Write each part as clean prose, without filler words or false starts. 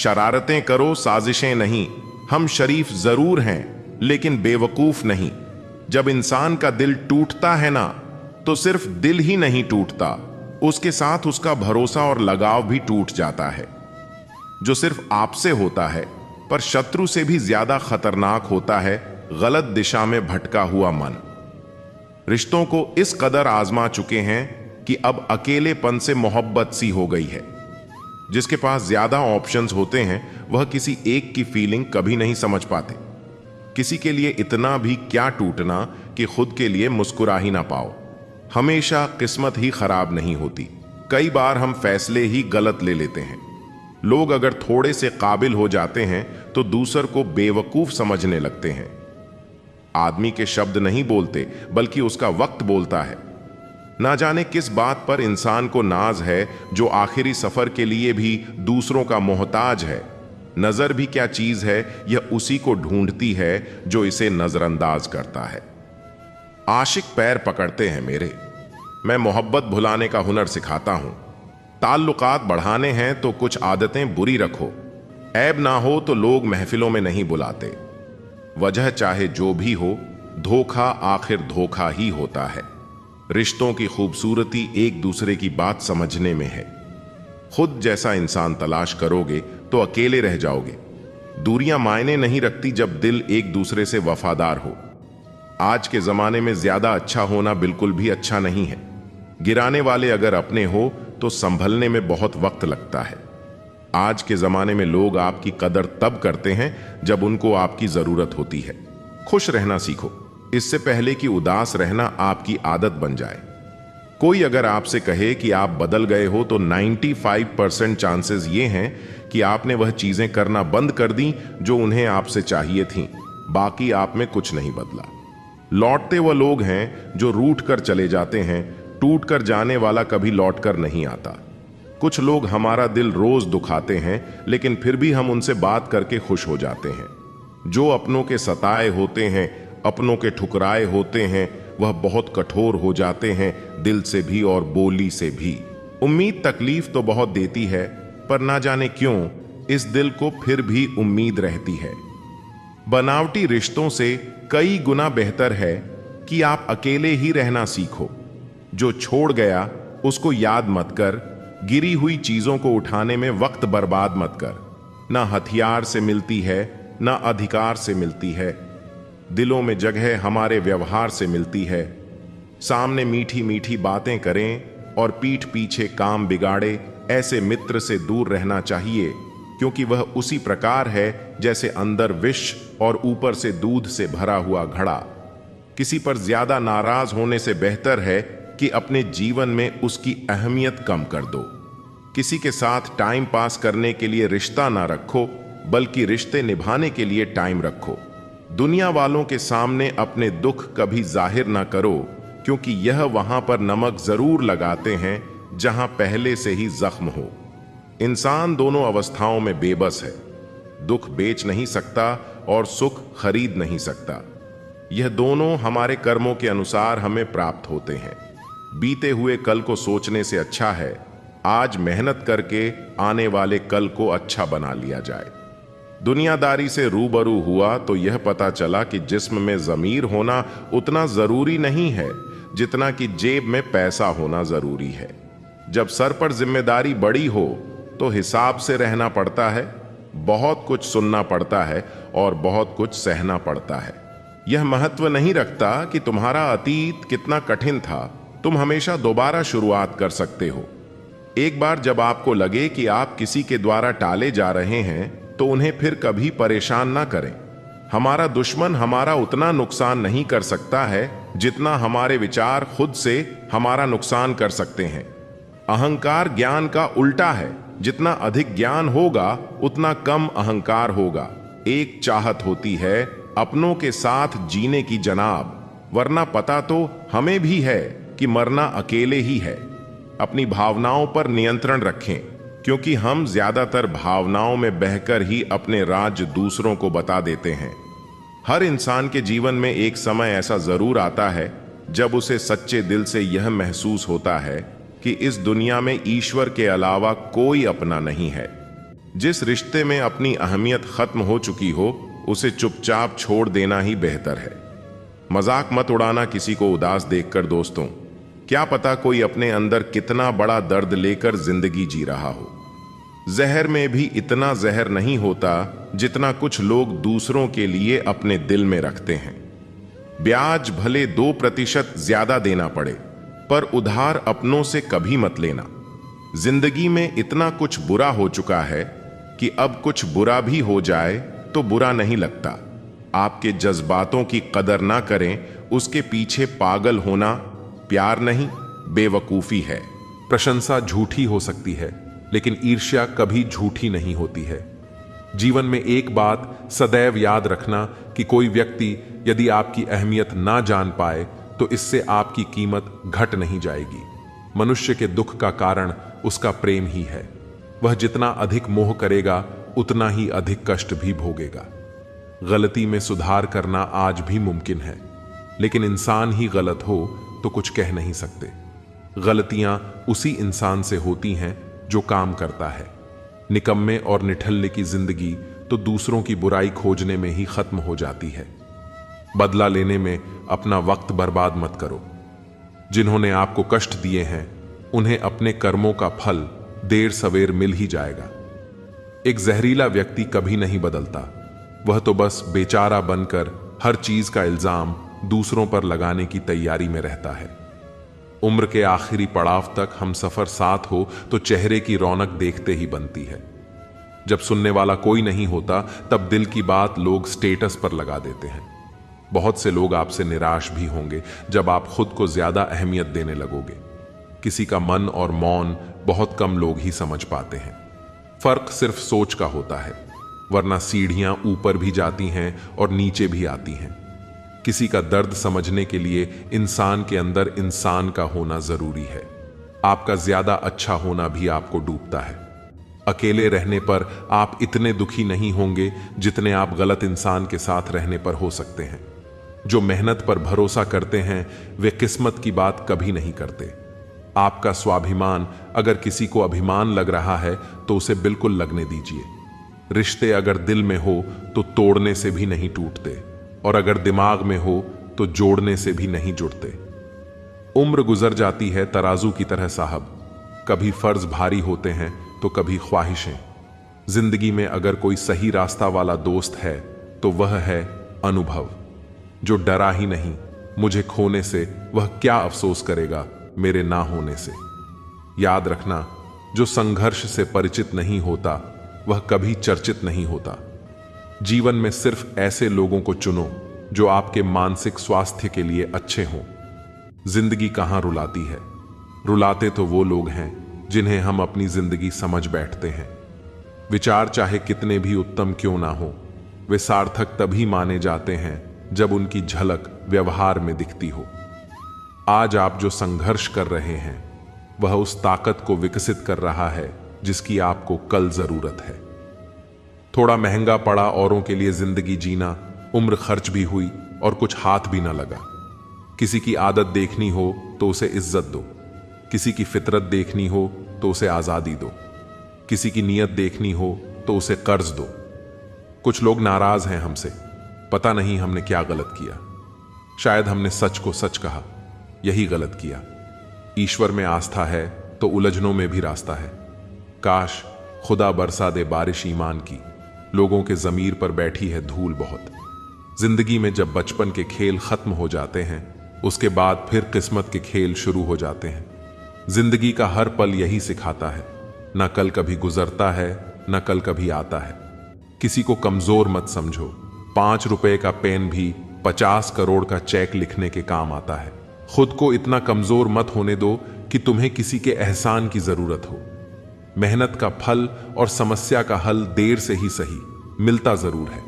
शरारतें करो, साजिशें नहीं। हम शरीफ जरूर हैं लेकिन बेवकूफ नहीं। जब इंसान का दिल टूटता है ना, तो सिर्फ दिल ही नहीं टूटता, उसके साथ उसका भरोसा और लगाव भी टूट जाता है। जो सिर्फ आपसे होता है, पर शत्रु से भी ज्यादा खतरनाक होता है गलत दिशा में भटका हुआ मन। रिश्तों को इस कदर आजमा चुके हैं कि अब अकेलेपन से मोहब्बत सी हो गई है। जिसके पास ज्यादा ऑप्शंस होते हैं, वह किसी एक की फीलिंग कभी नहीं समझ पाते। किसी के लिए इतना भी क्या टूटना कि खुद के लिए मुस्कुरा ही ना पाओ। हमेशा किस्मत ही खराब नहीं होती, कई बार हम फैसले ही गलत ले लेते हैं। लोग अगर थोड़े से काबिल हो जाते हैं तो दूसर को बेवकूफ समझने लगते हैं। आदमी के शब्द नहीं बोलते, बल्कि उसका वक्त बोलता है। ना जाने किस बात पर इंसान को नाज है, जो आखिरी सफर के लिए भी दूसरों का मोहताज है। नजर भी क्या चीज है, यह उसी को ढूंढती है जो इसे नजरअंदाज करता है। आशिक पैर पकड़ते हैं मेरे, मैं मोहब्बत भुलाने का हुनर सिखाता हूं। ताल्लुकात बढ़ाने हैं तो कुछ आदतें बुरी रखो। ऐब ना हो तो लोग महफिलों में नहीं बुलाते। वजह चाहे जो भी हो, धोखा आखिर धोखा ही होता है। रिश्तों की खूबसूरती एक दूसरे की बात समझने में है। खुद जैसा इंसान तलाश करोगे तो अकेले रह जाओगे। दूरियां मायने नहीं रखती जब दिल एक दूसरे से वफादार हो। आज के जमाने में ज्यादा अच्छा होना बिल्कुल भी अच्छा नहीं है। गिराने वाले अगर अपने हो तो संभलने में बहुत वक्त लगता है। आज के जमाने में लोग आपकी कदर तब करते हैं जब उनको आपकी जरूरत होती है। खुश रहना सीखो, इससे पहले कि उदास रहना आपकी आदत बन जाए। कोई अगर आपसे कहे कि आप बदल गए हो, तो 95% चांसेस ये हैं कि आपने वह चीजें करना बंद कर दी जो उन्हें आपसे चाहिए थीं। बाकी आप में कुछ नहीं बदला। लौटते वह लोग हैं जो रूठ कर चले जाते हैं, टूट कर जाने वाला कभी लौट कर नहीं आता। कुछ लोग हमारा दिल रोज दुखाते हैं, लेकिन फिर भी हम उनसे बात करके खुश हो जाते हैं। जो अपनों के सताए होते हैं, अपनों के ठुकराए होते हैं, वह बहुत कठोर हो जाते हैं, दिल से भी और बोली से भी। उम्मीद तकलीफ तो बहुत देती है, पर ना जाने क्यों इस दिल को फिर भी उम्मीद रहती है। बनावटी रिश्तों से कई गुना बेहतर है कि आप अकेले ही रहना सीखो। जो छोड़ गया उसको याद मत कर, गिरी हुई चीजों को उठाने में वक्त बर्बाद मत कर। ना हथियार से मिलती है, ना अधिकार से मिलती है। दिलों में जगह हमारे व्यवहार से मिलती है। सामने मीठी मीठी बातें करें और पीठ पीछे काम बिगाड़े, ऐसे मित्र से दूर रहना चाहिए, क्योंकि वह उसी प्रकार है जैसे अंदर विष और ऊपर से दूध से भरा हुआ घड़ा। किसी पर ज्यादा नाराज होने से बेहतर है कि अपने जीवन में उसकी अहमियत कम कर दो। किसी के साथ टाइम पास करने के लिए रिश्ता ना रखो, बल्कि रिश्ते निभाने के लिए टाइम रखो। दुनिया वालों के सामने अपने दुख कभी जाहिर ना करो, क्योंकि यह वहां पर नमक जरूर लगाते हैं जहां पहले से ही जख्म हो। इंसान दोनों अवस्थाओं में बेबस है। दुख बेच नहीं सकता और सुख खरीद नहीं सकता। यह दोनों हमारे कर्मों के अनुसार हमें प्राप्त होते हैं। बीते हुए कल को सोचने से अच्छा है आज मेहनत करके आने वाले कल को अच्छा बना लिया जाए। दुनियादारी से रूबरू हुआ तो यह पता चला कि जिस्म में ज़मीर होना उतना ज़रूरी नहीं है जितना कि जेब में पैसा होना ज़रूरी है। जब सर पर जिम्मेदारी बड़ी हो तो हिसाब से रहना पड़ता है, बहुत कुछ सुनना पड़ता है और बहुत कुछ सहना पड़ता है। यह महत्व नहीं रखता कि तुम्हारा अतीत कितना कठिन था, तुम हमेशा दोबारा शुरुआत कर सकते हो। एक बार जब आपको लगे कि आप किसी के द्वारा टाले जा रहे हैं, तो उन्हें फिर कभी परेशान ना करें। हमारा दुश्मन हमारा उतना नुकसान नहीं कर सकता है जितना हमारे विचार खुद से हमारा नुकसान कर सकते हैं। अहंकार ज्ञान का उल्टा है, जितना अधिक ज्ञान होगा उतना कम अहंकार होगा। एक चाहत होती है अपनों के साथ जीने की जनाब, वरना पता तो हमें भी है कि मरना अकेले ही है। अपनी भावनाओं पर नियंत्रण रखें, क्योंकि हम ज्यादातर भावनाओं में बहकर ही अपने राज दूसरों को बता देते हैं। हर इंसान के जीवन में एक समय ऐसा जरूर आता है जब उसे सच्चे दिल से यह महसूस होता है कि इस दुनिया में ईश्वर के अलावा कोई अपना नहीं है। जिस रिश्ते में अपनी अहमियत खत्म हो चुकी हो उसे चुपचाप छोड़ देना ही बेहतर है। मजाक मत उड़ाना किसी को उदास देखकर दोस्तों। क्या पता कोई अपने अंदर कितना बड़ा दर्द लेकर जिंदगी जी रहा हो। जहर में भी इतना जहर नहीं होता जितना कुछ लोग दूसरों के लिए अपने दिल में रखते हैं। ब्याज भले 2% ज्यादा देना पड़े, पर उधार अपनों से कभी मत लेना। जिंदगी में इतना कुछ बुरा हो चुका है कि अब कुछ बुरा भी हो जाए तो बुरा नहीं लगता। आपके जज्बातों की कदर ना करें, उसके पीछे पागल होना प्यार नहीं बेवकूफी है। प्रशंसा झूठी हो सकती है, लेकिन ईर्ष्या कभी झूठी नहीं होती है। जीवन में एक बात सदैव याद रखना कि कोई व्यक्ति यदि आपकी अहमियत ना जान पाए तो इससे आपकी कीमत घट नहीं जाएगी। मनुष्य के दुख का कारण उसका प्रेम ही है। वह जितना अधिक मोह करेगा उतना ही अधिक कष्ट भी भोगेगा। गलती में सुधार करना आज भी मुमकिन है, लेकिन इंसान ही गलत हो तो कुछ कह नहीं सकते। गलतियां उसी इंसान से होती हैं जो काम करता है। निकम्मे और निठल्ले की जिंदगी तो दूसरों की बुराई खोजने में ही खत्म हो जाती है। बदला लेने में अपना वक्त बर्बाद मत करो। जिन्होंने आपको कष्ट दिए हैं उन्हें अपने कर्मों का फल देर सवेर मिल ही जाएगा। एक जहरीला व्यक्ति कभी नहीं बदलता, वह तो बस बेचारा बनकर हर चीज का इल्जाम दूसरों पर लगाने की तैयारी में रहता है। उम्र के आखिरी पड़ाव तक हम सफर साथ हो तो चेहरे की रौनक देखते ही बनती है। जब सुनने वाला कोई नहीं होता तब दिल की बात लोग स्टेटस पर लगा देते हैं। बहुत से लोग आपसे निराश भी होंगे जब आप खुद को ज्यादा अहमियत देने लगोगे। किसी का मन और मौन बहुत कम लोग ही समझ पाते हैं। फर्क सिर्फ सोच का होता है, वरना सीढ़ियां ऊपर भी जाती हैं और नीचे भी आती हैं। किसी का दर्द समझने के लिए इंसान के अंदर इंसान का होना जरूरी है। आपका ज्यादा अच्छा होना भी आपको डूबता है। अकेले रहने पर आप इतने दुखी नहीं होंगे जितने आप गलत इंसान के साथ रहने पर हो सकते हैं। जो मेहनत पर भरोसा करते हैं वे किस्मत की बात कभी नहीं करते। आपका स्वाभिमान अगर किसी को अभिमान लग रहा है तो उसे बिल्कुल लगने दीजिए। रिश्ते अगर दिल में हो तो तोड़ने से भी नहीं टूटते, और अगर दिमाग में हो तो जोड़ने से भी नहीं जुड़ते। उम्र गुजर जाती है तराजू की तरह साहब, कभी फर्ज भारी होते हैं तो कभी ख्वाहिशें। जिंदगी में अगर कोई सही रास्ता वाला दोस्त है तो वह है अनुभव। जो डरा ही नहीं मुझे खोने से, वह क्या अफसोस करेगा मेरे ना होने से। याद रखना, जो संघर्ष से परिचित नहीं होता वह कभी चर्चित नहीं होता। जीवन में सिर्फ ऐसे लोगों को चुनो जो आपके मानसिक स्वास्थ्य के लिए अच्छे हों। जिंदगी कहां रुलाती है, रुलाते तो वो लोग हैं जिन्हें हम अपनी जिंदगी समझ बैठते हैं। विचार चाहे कितने भी उत्तम क्यों ना हो, वे सार्थक तभी माने जाते हैं जब उनकी झलक व्यवहार में दिखती हो। आज आप जो संघर्ष कर रहे हैं वह उस ताकत को विकसित कर रहा है जिसकी आपको कल जरूरत है। थोड़ा महंगा पड़ा औरों के लिए जिंदगी जीना, उम्र खर्च भी हुई और कुछ हाथ भी ना लगा। किसी की आदत देखनी हो तो उसे इज्जत दो, किसी की फितरत देखनी हो तो उसे आजादी दो, किसी की नीयत देखनी हो तो उसे कर्ज दो। कुछ लोग नाराज हैं हमसे, पता नहीं हमने क्या गलत किया। शायद हमने सच को सच कहा, यही गलत किया। ईश्वर में आस्था है तो उलझनों में भी रास्ता है। काश खुदा बरसा दे बारिश ईमान की, लोगों के जमीर पर बैठी है धूल बहुत। जिंदगी में जब बचपन के खेल खत्म हो जाते हैं उसके बाद फिर किस्मत के खेल शुरू हो जाते हैं। जिंदगी का हर पल यही सिखाता है, न कल कभी गुजरता है न कल कभी आता है। किसी को कमजोर मत समझो, 5 रुपए का पेन भी 50 करोड़ का चेक लिखने के काम आता है। खुद को इतना कमजोर मत होने दो कि तुम्हें किसी के एहसान की जरूरत हो। मेहनत का फल और समस्या का हल देर से ही सही मिलता जरूर है।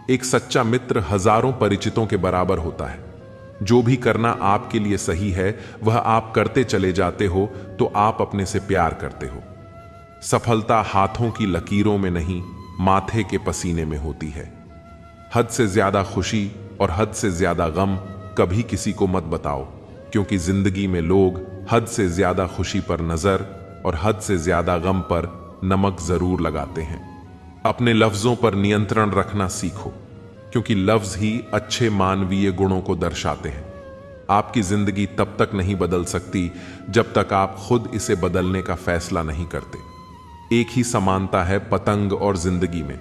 एक सच्चा मित्र हजारों परिचितों के बराबर होता है। जो भी करना आपके लिए सही है वह आप करते चले जाते हो तो आप अपने से प्यार करते हो। सफलता हाथों की लकीरों में नहीं, माथे के पसीने में होती है। हद से ज्यादा खुशी और हद से ज्यादा गम कभी किसी को मत बताओ, क्योंकि जिंदगी में लोग हद से ज्यादा खुशी पर नजर और हद से ज्यादा गम पर नमक जरूर लगाते हैं। अपने लफ्जों पर नियंत्रण रखना सीखो, क्योंकि लफ्ज ही अच्छे मानवीय गुणों को दर्शाते हैं। आपकी जिंदगी तब तक नहीं बदल सकती जब तक आप खुद इसे बदलने का फैसला नहीं करते। एक ही समानता है पतंग और जिंदगी में,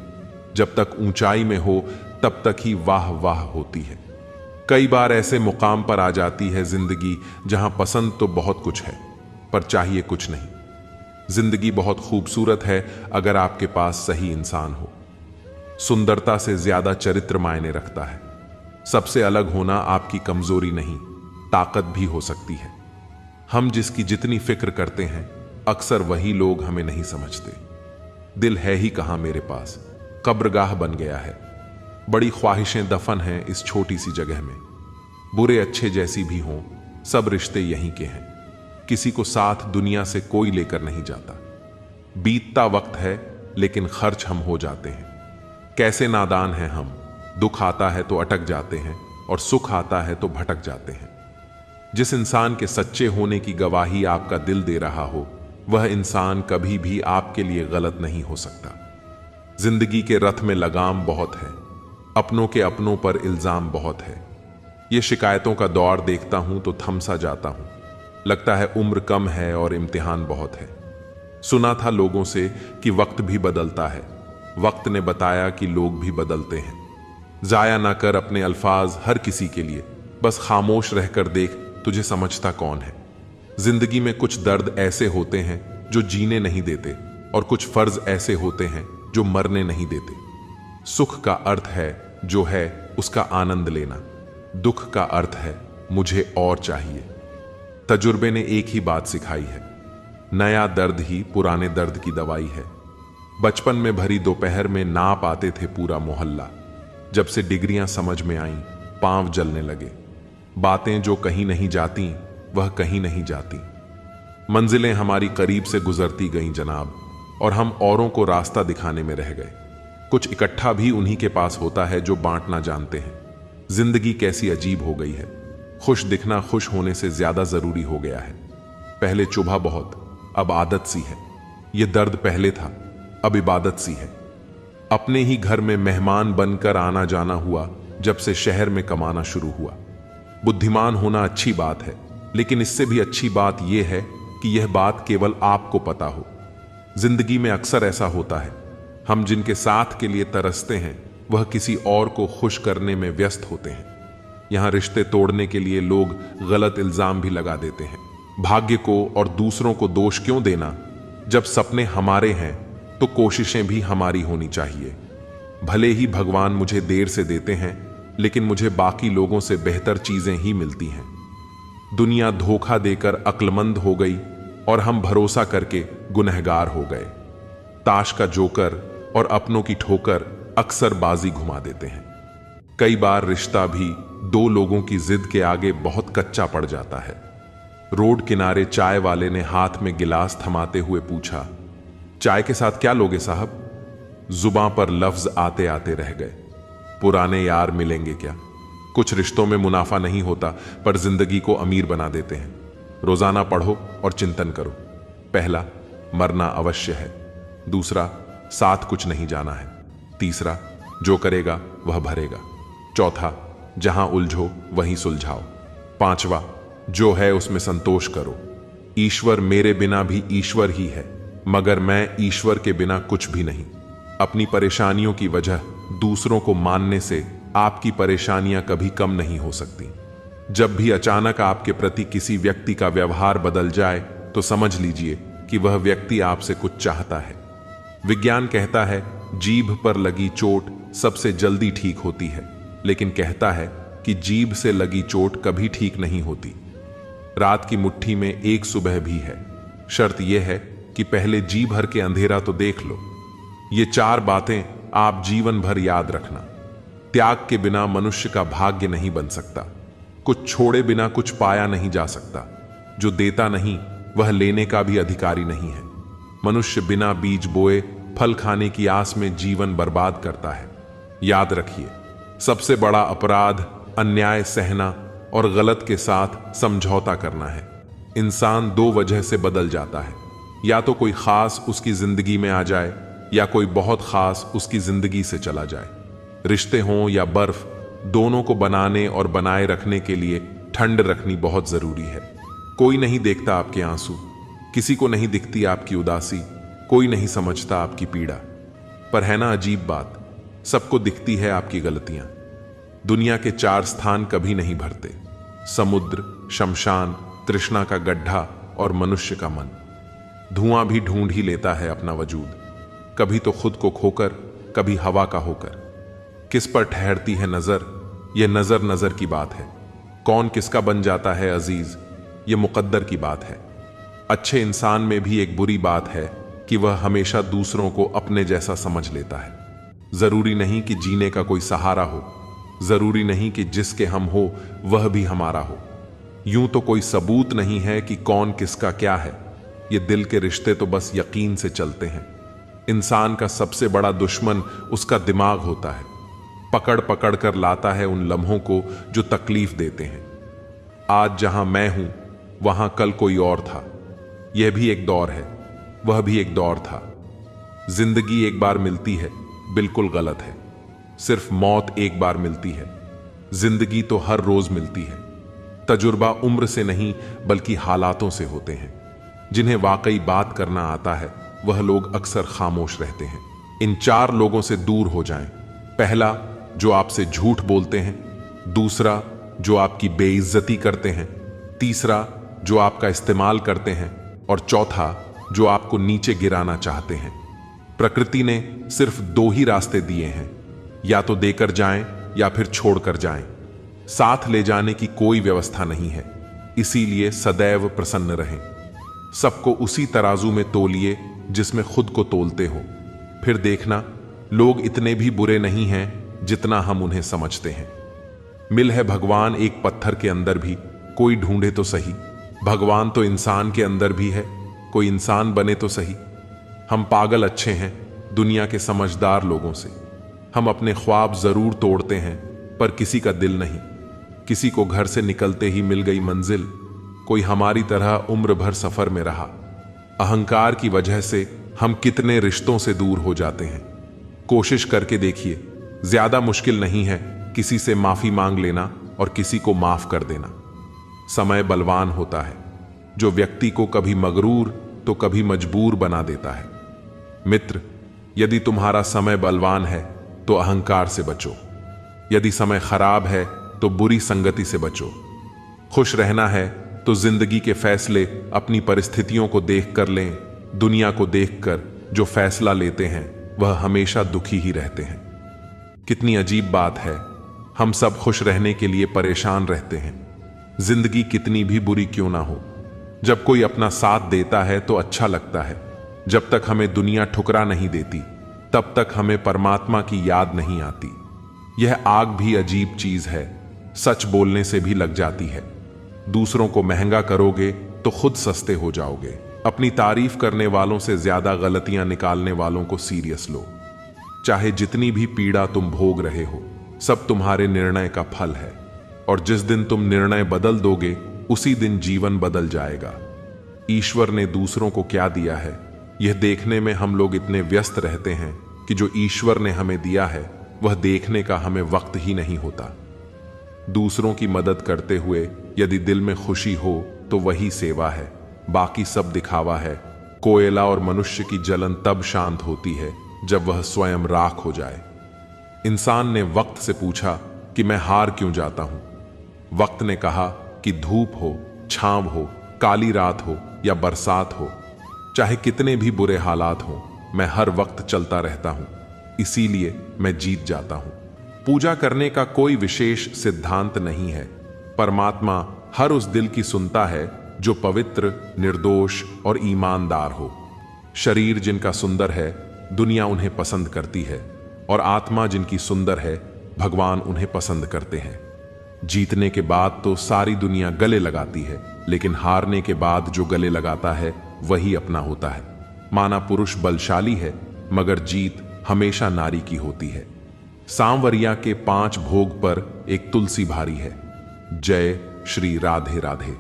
जब तक ऊंचाई में हो तब तक ही वाह वाह होती है। कई बार ऐसे मुकाम पर आ जाती है जिंदगी जहां पसंद तो बहुत कुछ है पर चाहिए कुछ नहीं। जिंदगी बहुत खूबसूरत है अगर आपके पास सही इंसान हो। सुंदरता से ज्यादा चरित्र मायने रखता है। सबसे अलग होना आपकी कमजोरी नहीं, ताकत भी हो सकती है। हम जिसकी जितनी फिक्र करते हैं अक्सर वही लोग हमें नहीं समझते। दिल है ही कहां मेरे पास, कब्रगाह बन गया है। बड़ी ख्वाहिशें दफन हैं इस छोटी सी जगह में। बुरे अच्छे जैसी भी हों, सब रिश्ते यहीं के हैं। किसी को साथ दुनिया से कोई लेकर नहीं जाता। बीतता वक्त है लेकिन खर्च हम हो जाते हैं। कैसे नादान हैं हम, दुख आता है तो अटक जाते हैं और सुख आता है तो भटक जाते हैं। जिस इंसान के सच्चे होने की गवाही आपका दिल दे रहा हो, वह इंसान कभी भी आपके लिए गलत नहीं हो सकता। जिंदगी के रथ में लगाम बहुत है, अपनों के अपनों पर इल्जाम बहुत है। ये शिकायतों का दौर देखता हूं तो थमसा जाता हूं। लगता है उम्र कम है और इम्तिहान बहुत है। सुना था लोगों से कि वक्त भी बदलता है, वक्त ने बताया कि लोग भी बदलते हैं। जाया ना कर अपने अल्फाज हर किसी के लिए, बस खामोश रहकर देख तुझे समझता कौन है। जिंदगी में कुछ दर्द ऐसे होते हैं जो जीने नहीं देते और कुछ फर्ज ऐसे होते हैं जो मरने नहीं देते। सुख का अर्थ है जो है उसका आनंद लेना, दुख का अर्थ है मुझे और चाहिए। तजुर्बे ने एक ही बात सिखाई है, नया दर्द ही पुराने दर्द की दवाई है। बचपन में भरी दोपहर में नाप आते थे पूरा मोहल्ला। जब से डिग्रियां समझ में आईं, पांव जलने लगे। बातें जो कहीं नहीं जाती वह कहीं नहीं जाती। मंजिलें हमारी करीब से गुजरती गईं जनाब, और हम औरों को रास्ता दिखाने में रह गए। कुछ इकट्ठा भी उन्हीं के पास होता है जो बांटना जानते हैं। जिंदगी कैसी अजीब हो गई है। खुश दिखना खुश होने से ज्यादा जरूरी हो गया है। पहले चुभा बहुत, अब आदत सी है। यह दर्द पहले था, अब इबादत सी है। अपने ही घर में मेहमान बनकर आना जाना हुआ जब से शहर में कमाना शुरू हुआ। बुद्धिमान होना अच्छी बात है, लेकिन इससे भी अच्छी बात यह है कि यह बात केवल आपको पता हो। जिंदगी में अक्सर ऐसा होता है, हम जिनके साथ के लिए तरसते हैं वह किसी और को खुश करने में व्यस्त होते हैं। यहां रिश्ते तोड़ने के लिए लोग गलत इल्जाम भी लगा देते हैं। भाग्य को और दूसरों को दोष क्यों देना? जब सपने हमारे हैं तो कोशिशें भी हमारी होनी चाहिए। भले ही भगवान मुझे देर से देते हैं, लेकिन मुझे बाकी लोगों से बेहतर चीजें ही मिलती हैं। दुनिया धोखा देकर अक्लमंद हो गई और हम भरोसा करके गुनहगार हो गए। ताश का जोकर और अपनों की ठोकर अक्सर बाजी घुमा देते हैं। कई बार रिश्ता भी दो लोगों की जिद के आगे बहुत कच्चा पड़ जाता है। रोड किनारे चाय वाले ने हाथ में गिलास थमाते हुए पूछा, चाय के साथ क्या लोगे साहब? जुबां पर लफ्ज आते आते रह गए। पुराने यार मिलेंगे क्या? कुछ रिश्तों में मुनाफा नहीं होता पर जिंदगी को अमीर बना देते हैं। रोजाना पढ़ो और चिंतन करो। पहला, मरना अवश्य है। दूसरा, साथ कुछ नहीं जाना है। तीसरा, जो करेगा वह भरेगा। चौथा, जहां उलझो वहीं सुलझाओ। पांचवा, जो है उसमें संतोष करो। ईश्वर मेरे बिना भी ईश्वर ही है, मगर मैं ईश्वर के बिना कुछ भी नहीं। अपनी परेशानियों की वजह दूसरों को मानने से आपकी परेशानियां कभी कम नहीं हो सकती। जब भी अचानक आपके प्रति किसी व्यक्ति का व्यवहार बदल जाए तो समझ लीजिए कि वह व्यक्ति आपसे कुछ चाहता है। विज्ञान कहता है जीभ पर लगी चोट सबसे जल्दी ठीक होती है, लेकिन कहता है कि जीभ से लगी चोट कभी ठीक नहीं होती। रात की मुट्ठी में एक सुबह भी है। शर्त यह है कि पहले जी भर के अंधेरा तो देख लो। ये चार बातें आप जीवन भर याद रखना। त्याग के बिना मनुष्य का भाग्य नहीं बन सकता। कुछ छोड़े बिना कुछ पाया नहीं जा सकता। जो देता नहीं वह लेने का भी अधिकारी नहीं है। मनुष्य बिना बीज बोए फल खाने की आस में जीवन बर्बाद करता है। याद रखिए, सबसे बड़ा अपराध अन्याय सहना और गलत के साथ समझौता करना है। इंसान दो वजह से बदल जाता है, या तो कोई खास उसकी जिंदगी में आ जाए या कोई बहुत खास उसकी जिंदगी से चला जाए। रिश्ते हों या बर्फ, दोनों को बनाने और बनाए रखने के लिए ठंड रखनी बहुत जरूरी है। कोई नहीं देखता आपके आंसू, किसी को नहीं दिखती आपकी उदासी, कोई नहीं समझता आपकी पीड़ा। पर है ना अजीब बात, सबको दिखती है आपकी गलतियां। दुनिया के 4 स्थान कभी नहीं भरते, समुद्र, शमशान, तृष्णा का गड्ढा और मनुष्य का मन। धुआं भी ढूंढ ही लेता है अपना वजूद, कभी तो खुद को खोकर, कभी हवा का होकर। किस पर ठहरती है नजर, यह नजर नजर की बात है। कौन किसका बन जाता है अजीज, यह मुकद्दर की बात है। अच्छे इंसान में भी एक बुरी बात है कि वह हमेशा दूसरों को अपने जैसा समझ लेता है। जरूरी नहीं कि जीने का कोई सहारा हो, जरूरी नहीं कि जिसके हम हो वह भी हमारा हो। यूं तो कोई सबूत नहीं है कि कौन किसका क्या है। ये दिल के रिश्ते तो बस यकीन से चलते हैं। इंसान का सबसे बड़ा दुश्मन उसका दिमाग होता है। पकड़ पकड़ कर लाता है उन लम्हों को जो तकलीफ देते हैं। आज जहां मैं हूं वहां कल कोई और था। यह भी एक दौर है, वह भी एक दौर था। जिंदगी एक बार मिलती है, बिल्कुल गलत है। सिर्फ मौत एक बार मिलती है, जिंदगी तो हर रोज मिलती है। तजुर्बा उम्र से नहीं बल्कि हालातों से होते हैं। जिन्हें वाकई बात करना आता है वह लोग अक्सर खामोश रहते हैं। इन 4 लोगों से दूर हो जाएं। पहला, जो आपसे झूठ बोलते हैं। दूसरा, जो आपकी बेइज्जती करते हैं। तीसरा, जो आपका इस्तेमाल करते हैं। और चौथा, जो आपको नीचे गिराना चाहते हैं। प्रकृति ने सिर्फ 2 ही रास्ते दिए हैं, या तो देकर जाएं या फिर छोड़कर जाएं। साथ ले जाने की कोई व्यवस्था नहीं है। इसीलिए सदैव प्रसन्न रहें। सबको उसी तराजू में तोलिए जिसमें खुद को तोलते हो। फिर देखना, लोग इतने भी बुरे नहीं हैं जितना हम उन्हें समझते हैं। मिल है भगवान एक पत्थर के अंदर भी, कोई ढूंढे तो सही। भगवान तो इंसान के अंदर भी है, कोई इंसान बने तो सही। हम पागल अच्छे हैं दुनिया के समझदार लोगों से। हम अपने ख्वाब जरूर तोड़ते हैं पर किसी का दिल नहीं। किसी को घर से निकलते ही मिल गई मंजिल, कोई हमारी तरह उम्र भर सफर में रहा। अहंकार की वजह से हम कितने रिश्तों से दूर हो जाते हैं। कोशिश करके देखिए, ज्यादा मुश्किल नहीं है किसी से माफी मांग लेना और किसी को माफ कर देना। समय बलवान होता है, जो व्यक्ति को कभी मगरूर तो कभी मजबूर बना देता है। मित्र, यदि तुम्हारा समय बलवान है तो अहंकार से बचो। यदि समय खराब है तो बुरी संगति से बचो। खुश रहना है तो जिंदगी के फैसले अपनी परिस्थितियों को देख कर लें। दुनिया को देखकर जो फैसला लेते हैं वह हमेशा दुखी ही रहते हैं। कितनी अजीब बात है, हम सब खुश रहने के लिए परेशान रहते हैं। जिंदगी कितनी भी बुरी क्यों ना हो, जब कोई अपना साथ देता है तो अच्छा लगता है। जब तक हमें दुनिया ठुकरा नहीं देती तब तक हमें परमात्मा की याद नहीं आती। यह आग भी अजीब चीज है, सच बोलने से भी लग जाती है। दूसरों को महंगा करोगे तो खुद सस्ते हो जाओगे। अपनी तारीफ करने वालों से ज्यादा गलतियां निकालने वालों को सीरियस लो। चाहे जितनी भी पीड़ा तुम भोग रहे हो, सब तुम्हारे निर्णय का फल है। और जिस दिन तुम निर्णय बदल दोगे उसी दिन जीवन बदल जाएगा। ईश्वर ने दूसरों को क्या दिया है यह देखने में हम लोग इतने व्यस्त रहते हैं कि जो ईश्वर ने हमें दिया है वह देखने का हमें वक्त ही नहीं होता। दूसरों की मदद करते हुए यदि दिल में खुशी हो तो वही सेवा है, बाकी सब दिखावा है। कोयला और मनुष्य की जलन तब शांत होती है जब वह स्वयं राख हो जाए। इंसान ने वक्त से पूछा कि मैं हार क्यों जाता हूं। वक्त ने कहा कि धूप हो, छांव हो, काली रात हो या बरसात हो, चाहे कितने भी बुरे हालात हो, मैं हर वक्त चलता रहता हूं, इसीलिए मैं जीत जाता हूं। पूजा करने का कोई विशेष सिद्धांत नहीं है। परमात्मा हर उस दिल की सुनता है जो पवित्र, निर्दोष और ईमानदार हो। शरीर जिनका सुंदर है दुनिया उन्हें पसंद करती है, और आत्मा जिनकी सुंदर है भगवान उन्हें पसंद करते हैं। जीतने के बाद तो सारी दुनिया गले लगाती है, लेकिन हारने के बाद जो गले लगाता है वही अपना होता है। माना पुरुष बलशाली है मगर जीत हमेशा नारी की होती है। सांवरिया के 5 भोग पर एक तुलसी भारी है। जय श्री राधे राधे।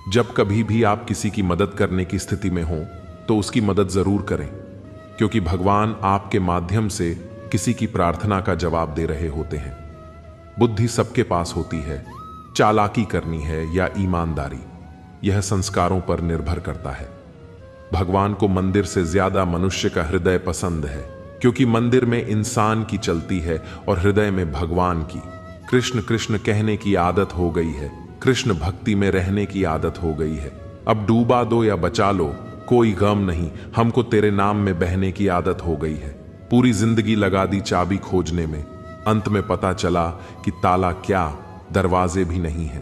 जब कभी भी आप किसी की मदद करने की स्थिति में हो तो उसकी मदद जरूर करें, क्योंकि भगवान आपके माध्यम से किसी की प्रार्थना का जवाब दे रहे होते हैं। बुद्धि सबके पास होती है, चालाकी करनी है या ईमानदारी, यह संस्कारों पर निर्भर करता है। भगवान को मंदिर से ज्यादा मनुष्य का हृदय पसंद है, क्योंकि मंदिर में इंसान की चलती है और हृदय में भगवान की। कृष्ण कृष्ण कहने की आदत हो गई है, कृष्ण भक्ति में रहने की आदत हो गई है। अब डूबा दो या बचा लो, कोई गम नहीं, हमको तेरे नाम में बहने की आदत हो गई है। पूरी जिंदगी लगा दी चाबी खोजने में, अंत में पता चला कि ताला क्या, दरवाजे भी नहीं है।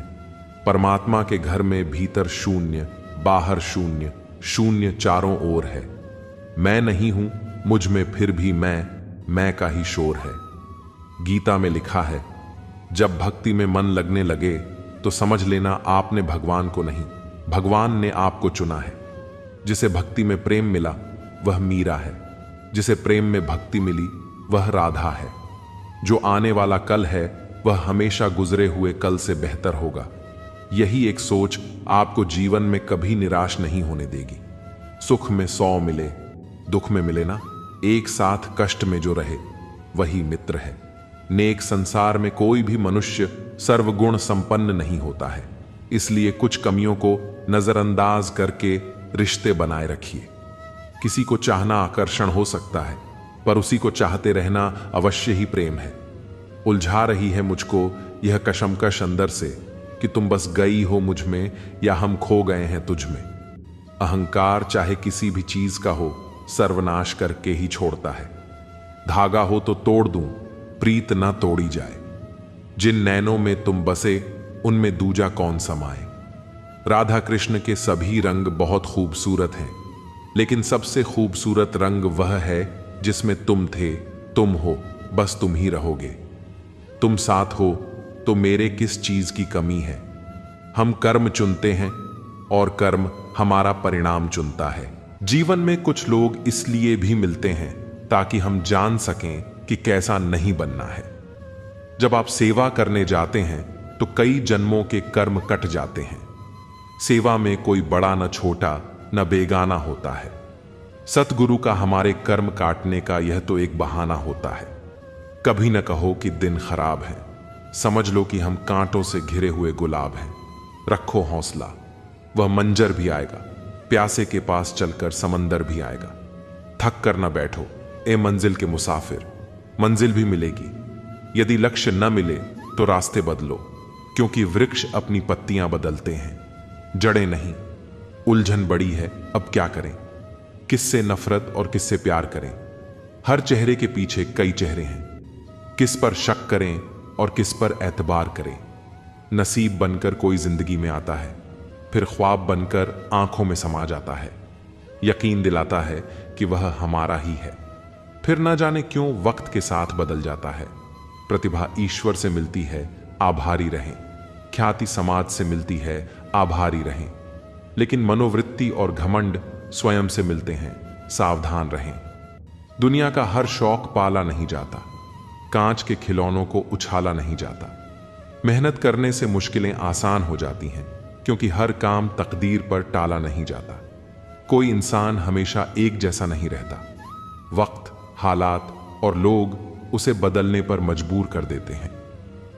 परमात्मा के घर में भीतर शून्य, बाहर शून्य, शून्य चारों ओर है। मैं नहीं हूं, मुझ में फिर भी मैं का ही शोर है। गीता में लिखा है, जब भक्ति में मन लगने लगे तो समझ लेना आपने भगवान को नहीं, भगवान ने आपको चुना है। जिसे भक्ति में प्रेम मिला वह मीरा है, जिसे प्रेम में भक्ति मिली वह राधा है। जो आने वाला कल है वह हमेशा गुजरे हुए कल से बेहतर होगा। यही एक सोच आपको जीवन में कभी निराश नहीं होने देगी। सुख में 100 मिले, दुख में मिले ना, एक साथ कष्ट में जो रहे वही मित्र है। नेक संसार में कोई भी मनुष्य सर्वगुण संपन्न नहीं होता है, इसलिए कुछ कमियों को नजरअंदाज करके रिश्ते बनाए रखिए। किसी को चाहना आकर्षण हो सकता है, पर उसी को चाहते रहना अवश्य ही प्रेम है। उलझा रही है मुझको यह कशमकश अंदर से कि तुम बस गई हो मुझ में या हम खो गए हैं तुझ में। अहंकार चाहे किसी भी चीज का हो, सर्वनाश करके ही छोड़ता है। धागा हो तो तोड़ दूं, प्रीत ना तोड़ी जाए। जिन नैनों में तुम बसे उनमें दूजा कौन समाए। राधा कृष्ण के सभी रंग बहुत खूबसूरत हैं, लेकिन सबसे खूबसूरत रंग वह है जिसमें तुम थे, तुम हो, बस तुम ही रहोगे। तुम साथ हो तो मेरे किस चीज की कमी है। हम कर्म चुनते हैं और कर्म हमारा परिणाम चुनता है। जीवन में कुछ लोग इसलिए भी मिलते हैं ताकि हम जान सकें कि कैसा नहीं बनना है। जब आप सेवा करने जाते हैं तो कई जन्मों के कर्म कट जाते हैं। सेवा में कोई बड़ा न छोटा न बेगाना होता है। सतगुरु का हमारे कर्म काटने का यह तो एक बहाना होता है। कभी न कहो कि दिन खराब है, समझ लो कि हम कांटों से घिरे हुए गुलाब हैं। रखो हौसला, वह मंजर भी आएगा, प्यासे के पास चलकर समंदर भी आएगा। थक कर न बैठो ए मंजिल के मुसाफिर, मंजिल भी मिलेगी। यदि लक्ष्य न मिले तो रास्ते बदलो, क्योंकि वृक्ष अपनी पत्तियां बदलते हैं, जड़ें नहीं। उलझन बड़ी है, अब क्या करें, किससे नफरत और किससे प्यार करें। हर चेहरे के पीछे कई चेहरे हैं, किस पर शक करें और किस पर एतबार करें। नसीब बनकर कोई जिंदगी में आता है, फिर ख्वाब बनकर आंखों में समा जाता है। यकीन दिलाता है कि वह हमारा ही है, फिर ना जाने क्यों वक्त के साथ बदल जाता है। प्रतिभा ईश्वर से मिलती है, आभारी रहें। ख्याति समाज से मिलती है, आभारी रहें। लेकिन मनोवृत्ति और घमंड स्वयं से मिलते हैं, सावधान रहें। दुनिया का हर शौक पाला नहीं जाता, कांच के खिलौनों को उछाला नहीं जाता। मेहनत करने से मुश्किलें आसान हो जाती हैं, क्योंकि हर काम तकदीर पर टाला नहीं जाता। कोई इंसान हमेशा एक जैसा नहीं रहता। वक्त, हालात और लोग उसे बदलने पर मजबूर कर देते हैं।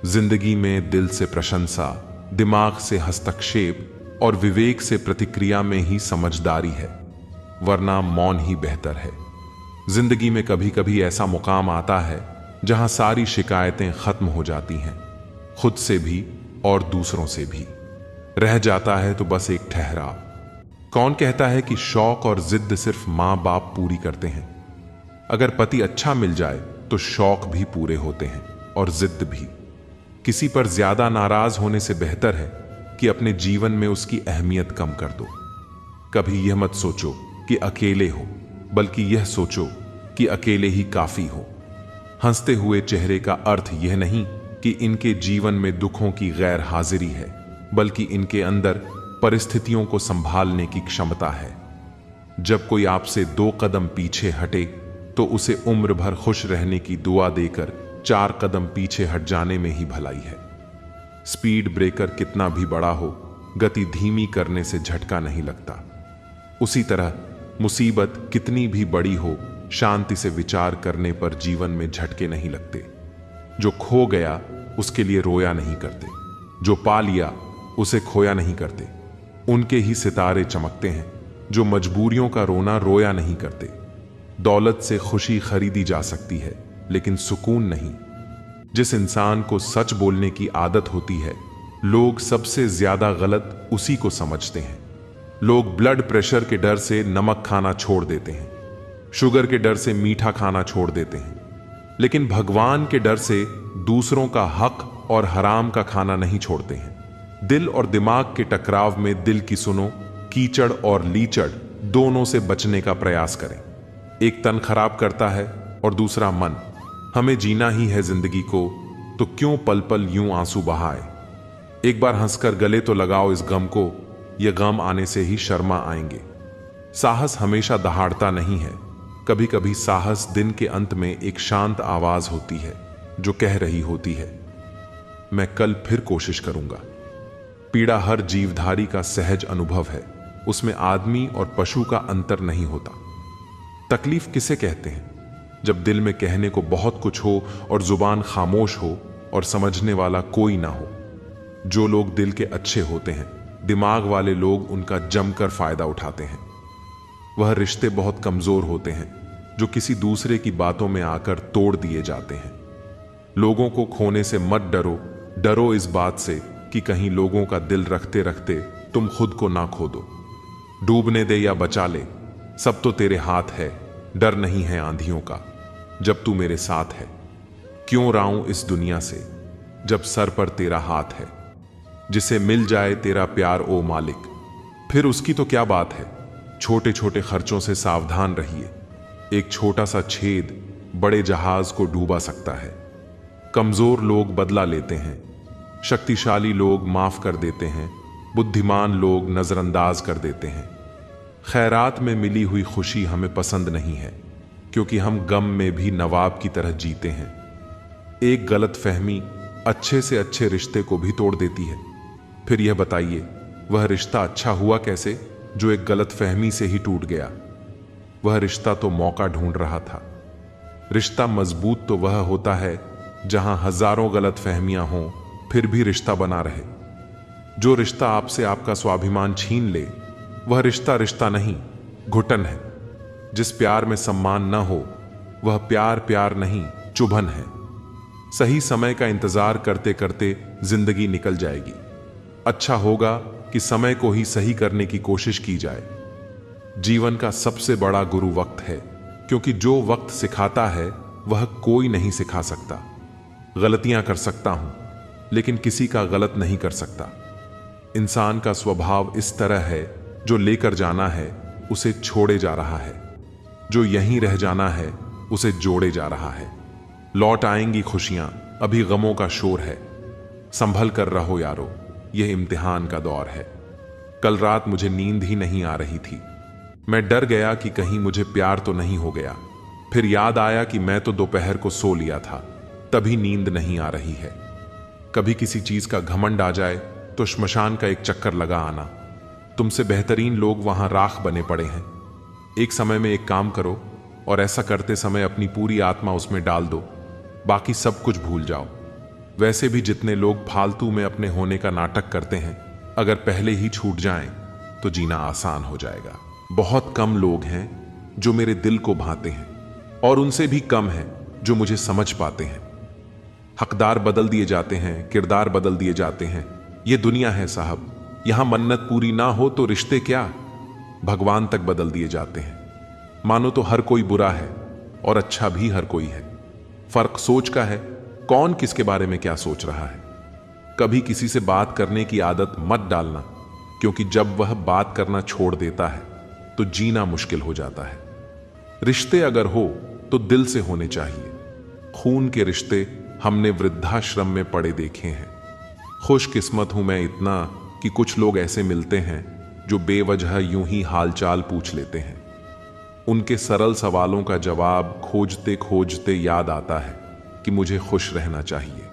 जिंदगी में दिल से प्रशंसा, दिमाग से हस्तक्षेप और विवेक से प्रतिक्रिया में ही समझदारी है, वरना मौन ही बेहतर है। जिंदगी में कभी कभी ऐसा मुकाम आता है जहां सारी शिकायतें खत्म हो जाती हैं, खुद से भी और दूसरों से भी। रह जाता है तो बस एक ठहराव। कौन कहता है कि शौक और जिद सिर्फ मां बाप पूरी करते हैं। अगर पति अच्छा मिल जाए तो शौक भी पूरे होते हैं और जिद भी। किसी पर ज्यादा नाराज होने से बेहतर है कि अपने जीवन में उसकी अहमियत कम कर दो। कभी यह मत सोचो कि अकेले हो, बल्कि यह सोचो कि अकेले ही काफी हो। हंसते हुए चेहरे का अर्थ यह नहीं कि इनके जीवन में दुखों की गैर हाजिरी है, बल्कि इनके अंदर परिस्थितियों को संभालने की क्षमता है। जब कोई आपसे 2 कदम पीछे हटे तो उसे उम्र भर खुश रहने की दुआ देकर 4 कदम पीछे हट जाने में ही भलाई है। स्पीड ब्रेकर कितना भी बड़ा हो, गति धीमी करने से झटका नहीं लगता। उसी तरह मुसीबत कितनी भी बड़ी हो, शांति से विचार करने पर जीवन में झटके नहीं लगते। जो खो गया उसके लिए रोया नहीं करते, जो पा लिया उसे खोया नहीं करते। उनके ही सितारे चमकते हैं जो मजबूरियों का रोना रोया नहीं करते। दौलत से खुशी खरीदी जा सकती है, लेकिन सुकून नहीं। जिस इंसान को सच बोलने की आदत होती है, लोग सबसे ज्यादा गलत उसी को समझते हैं। लोग ब्लड प्रेशर के डर से नमक खाना छोड़ देते हैं, शुगर के डर से मीठा खाना छोड़ देते हैं, लेकिन भगवान के डर से दूसरों का हक और हराम का खाना नहीं छोड़ते हैं। दिल और दिमाग के टकराव में दिल की सुनो, कीचड़ और लीचड़ दोनों से बचने का प्रयास करें। एक तन खराब करता है और दूसरा मन। हमें जीना ही है जिंदगी को, तो क्यों पल पल यूं आंसू बहाए। एक बार हंसकर गले तो लगाओ इस गम को, ये गम आने से ही शर्मा आएंगे। साहस हमेशा दहाड़ता नहीं है। कभी कभी साहस दिन के अंत में एक शांत आवाज होती है जो कह रही होती है, मैं कल फिर कोशिश करूंगा। पीड़ा हर जीवधारी का सहज अनुभव है, उसमें आदमी और पशु का अंतर नहीं होता। तकलीफ किसे कहते हैं? जब दिल में कहने को बहुत कुछ हो और जुबान खामोश हो और समझने वाला कोई ना हो। जो लोग दिल के अच्छे होते हैं, दिमाग वाले लोग उनका जमकर फायदा उठाते हैं। वह रिश्ते बहुत कमजोर होते हैं जो किसी दूसरे की बातों में आकर तोड़ दिए जाते हैं। लोगों को खोने से मत डरो, डरो इस बात से कि कहीं लोगों का दिल रखते रखते तुम खुद को ना खो दो। डूबने दे या बचा ले, सब तो तेरे हाथ है। डर नहीं है आंधियों का जब तू मेरे साथ है। क्यों राऊं इस दुनिया से जब सर पर तेरा हाथ है। जिसे मिल जाए तेरा प्यार ओ मालिक, फिर उसकी तो क्या बात है। छोटे छोटे खर्चों से सावधान रहिए। एक छोटा सा छेद बड़े जहाज को डूबा सकता है। कमजोर लोग बदला लेते हैं, शक्तिशाली लोग माफ कर देते हैं, बुद्धिमान लोग नजरअंदाज कर देते हैं। खैरात में मिली हुई खुशी हमें पसंद नहीं है, क्योंकि हम गम में भी नवाब की तरह जीते हैं। एक गलत फहमी अच्छे से अच्छे रिश्ते को भी तोड़ देती है। फिर यह बताइए, वह रिश्ता अच्छा हुआ कैसे जो एक गलत फहमी से ही टूट गया। वह रिश्ता तो मौका ढूंढ रहा था। रिश्ता मजबूत तो वह होता है जहां हजारों गलत फहमियां हों, फिर भी रिश्ता बना रहे। जो रिश्ता आपसे आपका स्वाभिमान छीन ले, वह रिश्ता रिश्ता नहीं, घुटन है। जिस प्यार में सम्मान न हो, वह प्यार प्यार नहीं, चुभन है। सही समय का इंतजार करते करते जिंदगी निकल जाएगी। अच्छा होगा कि समय को ही सही करने की कोशिश की जाए। जीवन का सबसे बड़ा गुरु वक्त है, क्योंकि जो वक्त सिखाता है वह कोई नहीं सिखा सकता। गलतियां कर सकता हूं, लेकिन किसी का गलत नहीं कर सकता। इंसान का स्वभाव इस तरह है, जो लेकर जाना है उसे छोड़े जा रहा है, जो यहीं रह जाना है उसे जोड़े जा रहा है। लौट आएंगी खुशियां, अभी गमों का शोर है। संभल कर रहो यारो, यह इम्तिहान का दौर है। कल रात मुझे नींद ही नहीं आ रही थी। मैं डर गया कि कहीं मुझे प्यार तो नहीं हो गया। फिर याद आया कि मैं तो दोपहर को सो लिया था, तभी नींद नहीं आ रही है। कभी किसी चीज का घमंड आ जाए तो श्मशान का एक चक्कर लगा आना। तुमसे बेहतरीन लोग वहां राख बने पड़े हैं। एक समय में एक काम करो और ऐसा करते समय अपनी पूरी आत्मा उसमें डाल दो, बाकी सब कुछ भूल जाओ। वैसे भी जितने लोग फालतू में अपने होने का नाटक करते हैं, अगर पहले ही छूट जाएं तो जीना आसान हो जाएगा। बहुत कम लोग हैं जो मेरे दिल को भाते हैं, और उनसे भी कम है जो मुझे समझ पाते हैं। हकदार बदल दिए जाते हैं, किरदार बदल दिए जाते हैं। ये दुनिया है साहब, यहां मन्नत पूरी ना हो तो रिश्ते क्या, भगवान तक बदल दिए जाते हैं। मानो तो हर कोई बुरा है और अच्छा भी हर कोई है। फर्क सोच का है, कौन किसके बारे में क्या सोच रहा है। कभी किसी से बात करने की आदत मत डालना, क्योंकि जब वह बात करना छोड़ देता है तो जीना मुश्किल हो जाता है। रिश्ते अगर हो तो दिल से होने चाहिए। खून के रिश्ते हमने वृद्धाश्रम में पड़े देखे हैं। खुशकिस्मत हूं मैं इतना कि कुछ लोग ऐसे मिलते हैं जो बेवजह यूं ही हालचाल पूछ लेते हैं। उनके सरल सवालों का जवाब खोजते खोजते याद आता है कि मुझे खुश रहना चाहिए।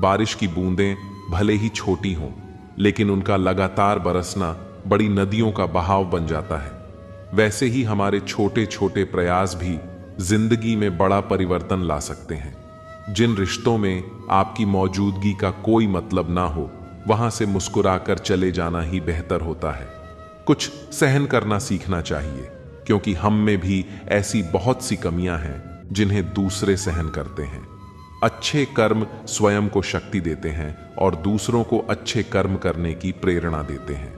बारिश की बूंदें भले ही छोटी हों, लेकिन उनका लगातार बरसना बड़ी नदियों का बहाव बन जाता है। वैसे ही हमारे छोटे छोटे प्रयास भी जिंदगी में बड़ा परिवर्तन ला सकते हैं। जिन रिश्तों में आपकी मौजूदगी का कोई मतलब ना हो, वहां से मुस्कुराकर चले जाना ही बेहतर होता है। कुछ सहन करना सीखना चाहिए, क्योंकि हम में भी ऐसी बहुत सी कमियां हैं जिन्हें दूसरे सहन करते हैं। अच्छे कर्म स्वयं को शक्ति देते हैं और दूसरों को अच्छे कर्म करने की प्रेरणा देते हैं।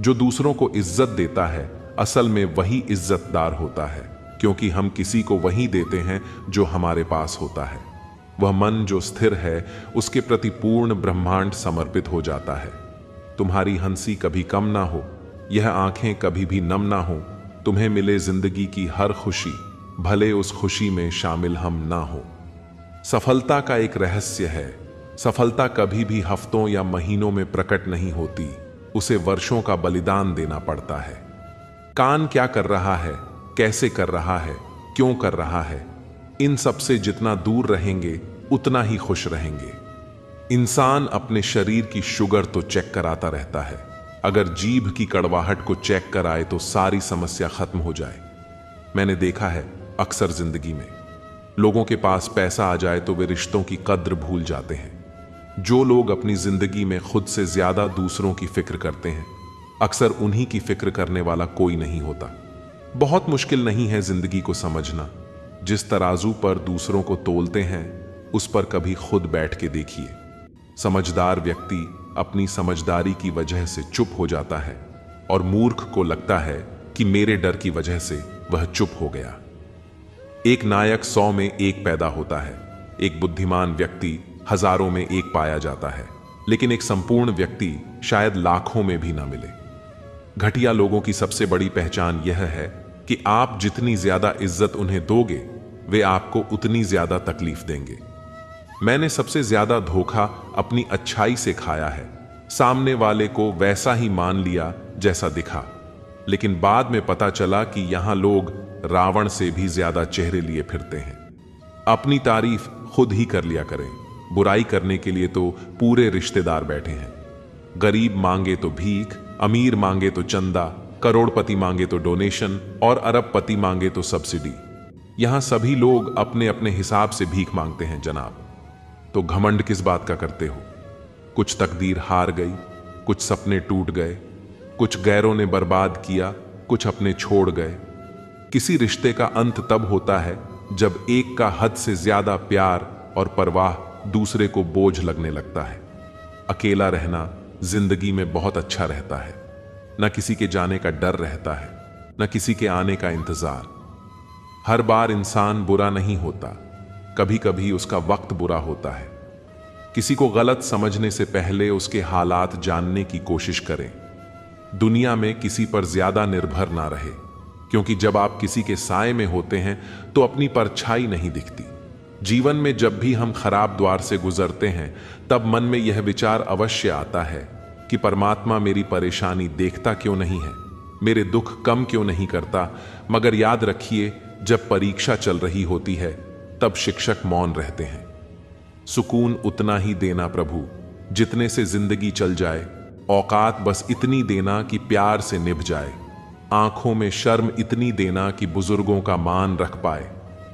जो दूसरों को इज्जत देता है, असल में वही इज्जतदार होता है, क्योंकि हम किसी को वही देते हैं जो हमारे पास होता है। वह मन जो स्थिर है, उसके प्रति पूर्ण ब्रह्मांड समर्पित हो जाता है। तुम्हारी हंसी कभी कम ना हो, यह आंखें कभी भी नम ना हो, तुम्हें मिले जिंदगी की हर खुशी, भले उस खुशी में शामिल हम ना हो। सफलता का एक रहस्य है, सफलता कभी भी हफ्तों या महीनों में प्रकट नहीं होती, उसे वर्षों का बलिदान देना पड़ता है। कान क्या कर रहा है, कैसे कर रहा है, क्यों कर रहा है, इन सब से जितना दूर रहेंगे उतना ही खुश रहेंगे। इंसान अपने शरीर की शुगर तो चेक कराता रहता है, अगर जीभ की कड़वाहट को चेक कराए तो सारी समस्या खत्म हो जाए। मैंने देखा है अक्सर जिंदगी में, लोगों के पास पैसा आ जाए तो वे रिश्तों की कद्र भूल जाते हैं। जो लोग अपनी जिंदगी में खुद से ज्यादा दूसरों की फिक्र करते हैं, अक्सर उन्हीं की फिक्र करने वाला कोई नहीं होता। बहुत मुश्किल नहीं है जिंदगी को समझना। जिस तराजू पर दूसरों को तोलते हैं, उस पर कभी खुद बैठ के देखिए। समझदार व्यक्ति अपनी समझदारी की वजह से चुप हो जाता है और मूर्ख को लगता है कि मेरे डर की वजह से वह चुप हो गया। एक नायक 100 में एक पैदा होता है, एक बुद्धिमान व्यक्ति हजारों में एक पाया जाता है, लेकिन एक संपूर्ण व्यक्ति शायद लाखों में भी ना मिले। घटिया लोगों की सबसे बड़ी पहचान यह है कि आप जितनी ज्यादा इज्जत उन्हें दोगे, वे आपको उतनी ज्यादा तकलीफ देंगे। मैंने सबसे ज्यादा धोखा अपनी अच्छाई से खाया है। सामने वाले को वैसा ही मान लिया जैसा दिखा, लेकिन बाद में पता चला कि यहां लोग रावण से भी ज्यादा चेहरे लिए फिरते हैं। अपनी तारीफ खुद ही कर लिया करें, बुराई करने के लिए तो पूरे रिश्तेदार बैठे हैं। गरीब मांगे तो भीख, अमीर मांगे तो चंदा, करोड़पति मांगे तो डोनेशन और अरबपति मांगे तो सब्सिडी। यहां सभी लोग अपने अपने हिसाब से भीख मांगते हैं जनाब। तो घमंड किस बात का करते हो? कुछ तकदीर हार गई, कुछ सपने टूट गए, कुछ गैरों ने बर्बाद किया, कुछ अपने छोड़ गए। किसी रिश्ते का अंत तब होता है जब एक का हद से ज्यादा प्यार और परवाह दूसरे को बोझ लगने लगता है। अकेला रहना जिंदगी में बहुत अच्छा रहता है। न किसी के जाने का डर रहता है, न किसी के आने का इंतजार। हर बार इंसान बुरा नहीं होता, कभी कभी उसका वक्त बुरा होता है। किसी को गलत समझने से पहले उसके हालात जानने की कोशिश करें। दुनिया में किसी पर ज्यादा निर्भर ना रहे, क्योंकि जब आप किसी के साए में होते हैं तो अपनी परछाई नहीं दिखती। जीवन में जब भी हम खराब द्वार से गुजरते हैं, तब मन में यह विचार अवश्य आता है कि परमात्मा मेरी परेशानी देखता क्यों नहीं है, मेरे दुख कम क्यों नहीं करता। मगर याद रखिए, जब परीक्षा चल रही होती है तब शिक्षक मौन रहते हैं। सुकून उतना ही देना प्रभु जितने से जिंदगी चल जाए। औकात बस इतनी देना कि प्यार से निभ जाए। आंखों में शर्म इतनी देना कि बुजुर्गों का मान रख पाए।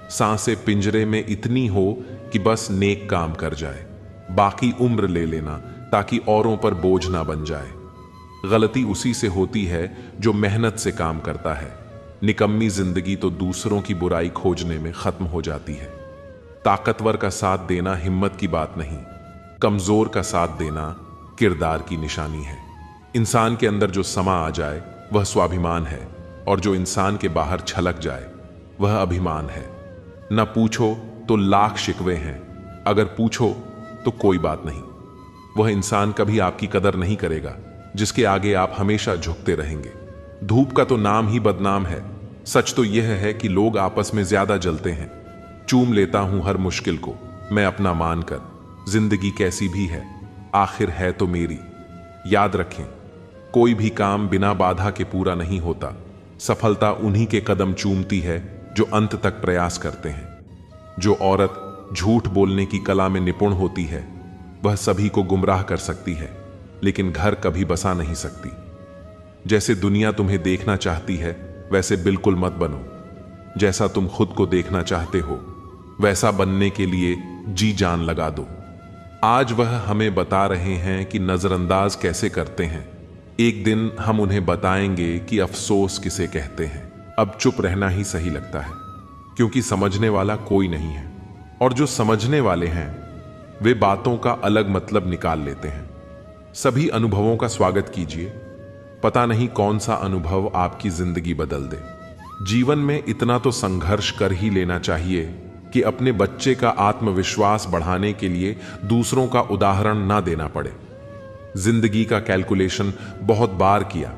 सांसें पिंजरे में इतनी हो कि बस नेक काम कर जाए। बाकी उम्र ले लेना ताकि औरों पर बोझ ना बन जाए। गलती उसी से होती है जो मेहनत से काम करता है। निकम्मी जिंदगी तो दूसरों की बुराई खोजने में खत्म हो जाती है। ताकतवर का साथ देना हिम्मत की बात नहीं, कमजोर का साथ देना किरदार की निशानी है। इंसान के अंदर जो समा आ जाए वह स्वाभिमान है, और जो इंसान के बाहर छलक जाए वह अभिमान है। न पूछो तो लाख शिकवे हैं, अगर पूछो तो कोई बात नहीं। वह इंसान कभी आपकी कदर नहीं करेगा जिसके आगे आप हमेशा झुकते रहेंगे। धूप का तो नाम ही बदनाम है। सच तो यह है कि लोग आपस में ज्यादा जलते हैं। चूम लेता हूं हर मुश्किल को मैं अपना मानकर, जिंदगी कैसी भी है आखिर है तो मेरी। याद रखें, कोई भी काम बिना बाधा के पूरा नहीं होता। सफलता उन्हीं के कदम चूमती है जो अंत तक प्रयास करते हैं। जो औरत झूठ बोलने की कला में निपुण होती है वह सभी को गुमराह कर सकती है, लेकिन घर कभी बसा नहीं सकती। जैसे दुनिया तुम्हें देखना चाहती है वैसे बिल्कुल मत बनो। जैसा तुम खुद को देखना चाहते हो वैसा बनने के लिए जी जान लगा दो। आज वह हमें बता रहे हैं कि नजरअंदाज कैसे करते हैं। एक दिन हम उन्हें बताएंगे कि अफसोस किसे कहते हैं। अब चुप रहना ही सही लगता है, क्योंकि समझने वाला कोई नहीं है, और जो समझने वाले हैं वे बातों का अलग मतलब निकाल लेते हैं। सभी अनुभवों का स्वागत कीजिए। पता नहीं कौन सा अनुभव आपकी जिंदगी बदल दे। जीवन में इतना तो संघर्ष कर ही लेना चाहिए कि अपने बच्चे का आत्मविश्वास बढ़ाने के लिए दूसरों का उदाहरण ना देना पड़े। जिंदगी का कैलकुलेशन बहुत बार किया,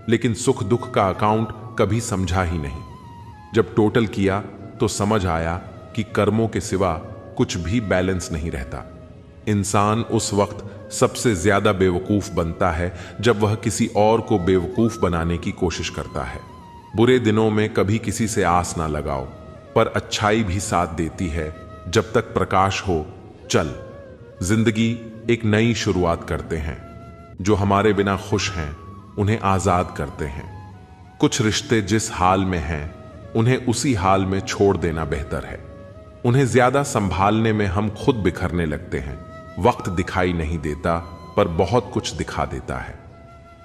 लेकिन सुख दुख का अकाउंट कभी समझा ही नहीं। जब टोटल किया तो समझ आया कि कर्मों के सिवा कुछ भी बैलेंस नहीं रहता। इंसान उस वक्त सबसे ज्यादा बेवकूफ बनता है जब वह किसी और को बेवकूफ बनाने की कोशिश करता है। बुरे दिनों में कभी किसी से आस ना लगाओ, पर अच्छाई भी साथ देती है। जब तक प्रकाश हो चल। जिंदगी एक नई शुरुआत करते हैं। जो हमारे बिना खुश हैं उन्हें आजाद करते हैं। कुछ रिश्ते जिस हाल में हैं उन्हें उसी हाल में छोड़ देना बेहतर है। उन्हें ज्यादा संभालने में हम खुद बिखरने लगते हैं। वक्त दिखाई नहीं देता, पर बहुत कुछ दिखा देता है।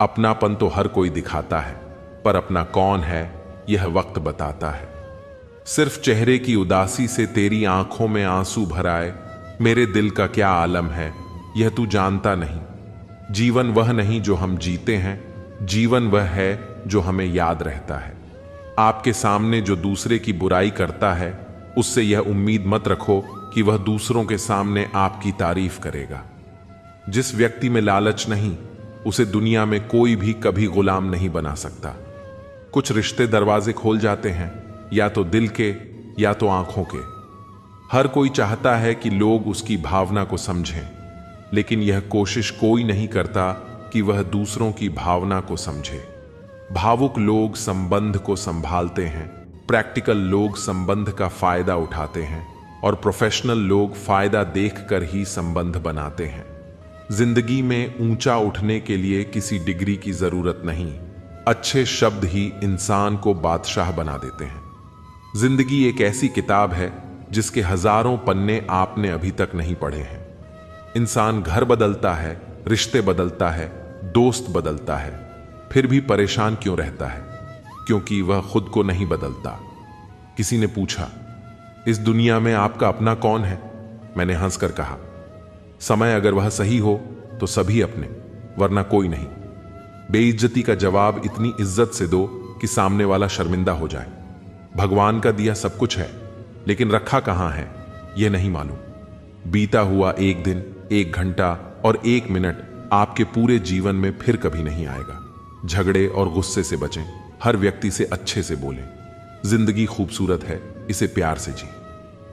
अपनापन तो हर कोई दिखाता है, पर अपना कौन है यह वक्त बताता है। सिर्फ चेहरे की उदासी से तेरी आंखों में आंसू भर आए, मेरे दिल का क्या आलम है यह तू जानता नहीं। जीवन वह नहीं जो हम जीते हैं, जीवन वह है जो हमें याद रहता है। आपके सामने जो दूसरे की बुराई करता है उससे यह उम्मीद मत रखो कि वह दूसरों के सामने आपकी तारीफ करेगा। जिस व्यक्ति में लालच नहीं उसे दुनिया में कोई भी कभी गुलाम नहीं बना सकता। कुछ रिश्ते दरवाजे खोल जाते हैं, या तो दिल के या तो आंखों के। हर कोई चाहता है कि लोग उसकी भावना को समझें, लेकिन यह कोशिश कोई नहीं करता कि वह दूसरों की भावना को समझे। भावुक लोग संबंध को संभालते हैं, प्रैक्टिकल लोग संबंध का फायदा उठाते हैं, और प्रोफेशनल लोग फायदा देखकर ही संबंध बनाते हैं। जिंदगी में ऊंचा उठने के लिए किसी डिग्री की जरूरत नहीं, अच्छे शब्द ही इंसान को बादशाह बना देते हैं। जिंदगी एक ऐसी किताब है जिसके हजारों पन्ने आपने अभी तक नहीं पढ़े हैं। इंसान घर बदलता है, रिश्ते बदलता है, दोस्त बदलता है, फिर भी परेशान क्यों रहता है? क्योंकि वह खुद को नहीं बदलता। किसी ने पूछा, इस दुनिया में आपका अपना कौन है? मैंने हंसकर कहा, समय अगर वह सही हो तो सभी अपने, वरना कोई नहीं। बेइज्जती का जवाब इतनी इज्जत से दो कि सामने वाला शर्मिंदा हो जाए। भगवान का दिया सब कुछ है, लेकिन रखा कहां है यह नहीं मालूम। बीता हुआ एक दिन, एक घंटा और एक मिनट आपके पूरे जीवन में फिर कभी नहीं आएगा। झगड़े और गुस्से से बचें, हर व्यक्ति से अच्छे से बोलें। जिंदगी खूबसूरत है, इसे प्यार से जी।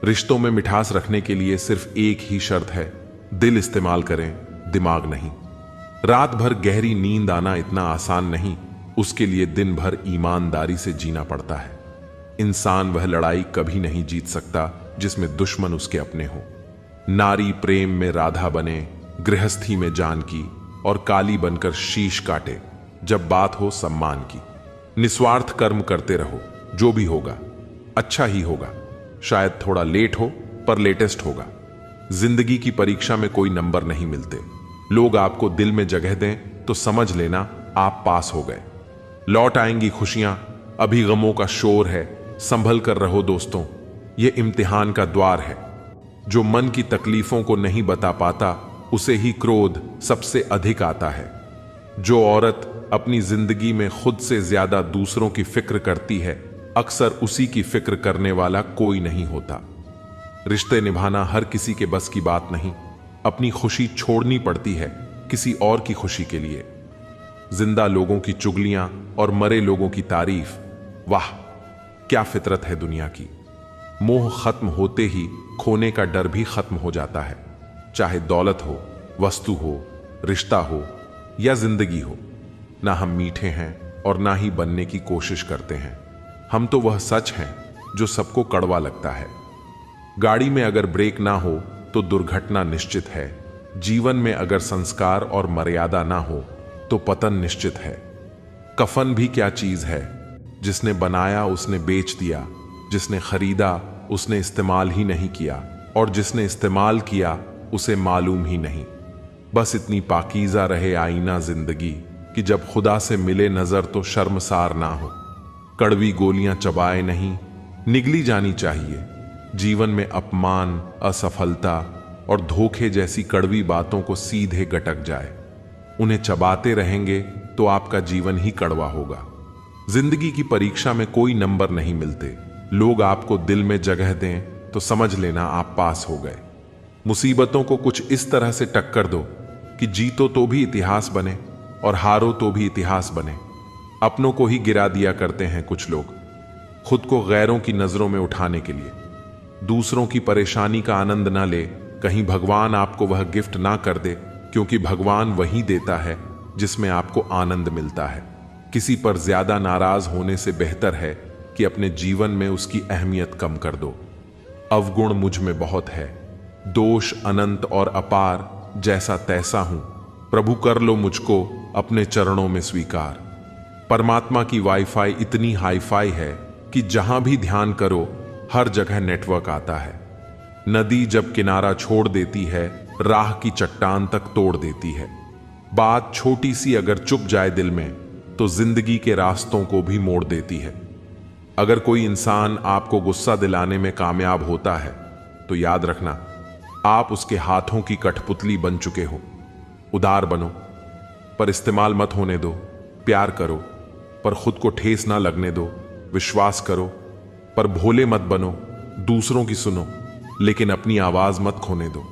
रिश्तों में मिठास रखने के लिए सिर्फ एक ही शर्त है, दिल इस्तेमाल करें, दिमाग नहीं। रात भर गहरी नींद आना इतना आसान नहीं, उसके लिए दिन भर ईमानदारी से जीना पड़ता है। इंसान वह लड़ाई कभी नहीं जीत सकता जिसमें दुश्मन उसके अपने हो। नारी प्रेम में राधा बने, गृहस्थी में जानकी, और काली बनकर शीश काटे जब बात हो सम्मान की। निस्वार्थ कर्म करते रहो, जो भी होगा अच्छा ही होगा। शायद थोड़ा लेट हो, पर लेटेस्ट होगा। जिंदगी की परीक्षा में कोई नंबर नहीं मिलते। लोग आपको दिल में जगह दें तो समझ लेना आप पास हो गए। लौट आएंगी खुशियां, अभी गमों का शोर है। संभल कर रहो दोस्तों, यह इम्तिहान का द्वार है। जो मन की तकलीफों को नहीं बता पाता उसे ही क्रोध सबसे अधिक आता है। जो औरत अपनी जिंदगी में खुद से ज्यादा दूसरों की फिक्र करती है, अक्सर उसी की फिक्र करने वाला कोई नहीं होता। रिश्ते निभाना हर किसी के बस की बात नहीं। अपनी खुशी छोड़नी पड़ती है किसी और की खुशी के लिए। जिंदा लोगों की चुगलियां और मरे लोगों की तारीफ, वाह क्या फितरत है दुनिया की। मोह खत्म होते ही खोने का डर भी खत्म हो जाता है। चाहे दौलत हो, वस्तु हो, रिश्ता हो या जिंदगी हो, ना हम मीठे हैं और ना ही बनने की कोशिश करते हैं। हम तो वह सच हैं जो सबको कड़वा लगता है। गाड़ी में अगर ब्रेक ना हो तो दुर्घटना निश्चित है। जीवन में अगर संस्कार और मर्यादा ना हो तो पतन निश्चित है। कफन भी क्या चीज है, जिसने बनाया उसने बेच दिया, जिसने खरीदा उसने इस्तेमाल ही नहीं किया, और जिसने इस्तेमाल किया उसे मालूम ही नहीं। बस इतनी पाकीज़ा रहे आईना जिंदगी कि जब खुदा से मिले नजर तो शर्मसार ना हो। कड़वी गोलियां चबाए नहीं, निगली जानी चाहिए। जीवन में अपमान, असफलता और धोखे जैसी कड़वी बातों को सीधे गटक जाए। उन्हें चबाते रहेंगे तो आपका जीवन ही कड़वा होगा। जिंदगी की परीक्षा में कोई नंबर नहीं मिलते। लोग आपको दिल में जगह दें तो समझ लेना आप पास हो गए। मुसीबतों को कुछ इस तरह से टक्कर दो कि जीतो तो भी इतिहास बने और हारो तो भी इतिहास बने। अपनों को ही गिरा दिया करते हैं कुछ लोग, खुद को गैरों की नजरों में उठाने के लिए। दूसरों की परेशानी का आनंद ना ले, कहीं भगवान आपको वह गिफ्ट ना कर दे, क्योंकि भगवान वही देता है जिसमें आपको आनंद मिलता है। किसी पर ज्यादा नाराज होने से बेहतर है कि अपने जीवन में उसकी अहमियत कम कर दो। अवगुण मुझ में बहुत है, दोष अनंत और अपार, जैसा तैसा हूं। प्रभु कर लो मुझको अपने चरणों में स्वीकार। परमात्मा की वाईफाई इतनी हाईफाई है कि जहां भी ध्यान करो हर जगह नेटवर्क आता है। नदी जब किनारा छोड़ देती है, राह की चट्टान तक तोड़ देती है। बात छोटी सी अगर चुप जाए दिल में तो जिंदगी के रास्तों को भी मोड़ देती है। अगर कोई इंसान आपको गुस्सा दिलाने में कामयाब होता है तो याद रखना आप उसके हाथों की कठपुतली बन चुके हो। उदार बनो पर इस्तेमाल मत होने दो। प्यार करो पर खुद को ठेस ना लगने दो। विश्वास करो पर भोले मत बनो। दूसरों की सुनो लेकिन अपनी आवाज मत खोने दो।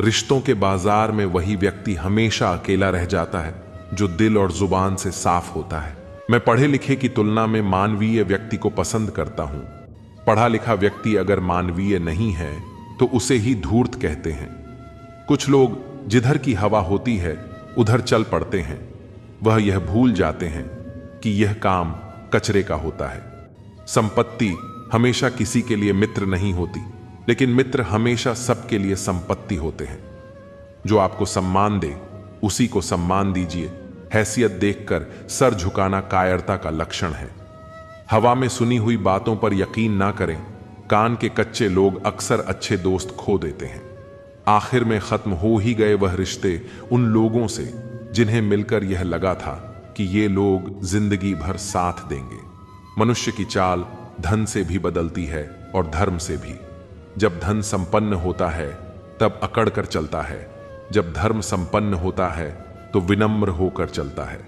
रिश्तों के बाजार में वही व्यक्ति हमेशा अकेला रह जाता है जो दिल और जुबान से साफ होता है। मैं पढ़े लिखे की तुलना में मानवीय व्यक्ति को पसंद करता हूं। पढ़ा लिखा व्यक्ति अगर मानवीय नहीं है तो उसे ही धूर्त कहते हैं। कुछ लोग जिधर की हवा होती है उधर चल पड़ते हैं। वह यह भूल जाते हैं कि यह काम कचरे का होता है। संपत्ति हमेशा किसी के लिए मित्र नहीं होती, लेकिन मित्र हमेशा सबके लिए संपत्ति होते हैं। जो आपको सम्मान दे उसी को सम्मान दीजिए। हैसियत देखकर सर झुकाना कायरता का लक्षण है। हवा में सुनी हुई बातों पर यकीन ना करें। कान के कच्चे लोग अक्सर अच्छे दोस्त खो देते हैं। आखिर में खत्म हो ही गए वह रिश्ते उन लोगों से जिन्हें मिलकर यह लगा था कि ये लोग जिंदगी भर साथ देंगे। मनुष्य की चाल धन से भी बदलती है और धर्म से भी। जब धन संपन्न होता है तब अकड़ कर चलता है, जब धर्म संपन्न होता है तो विनम्र होकर चलता है।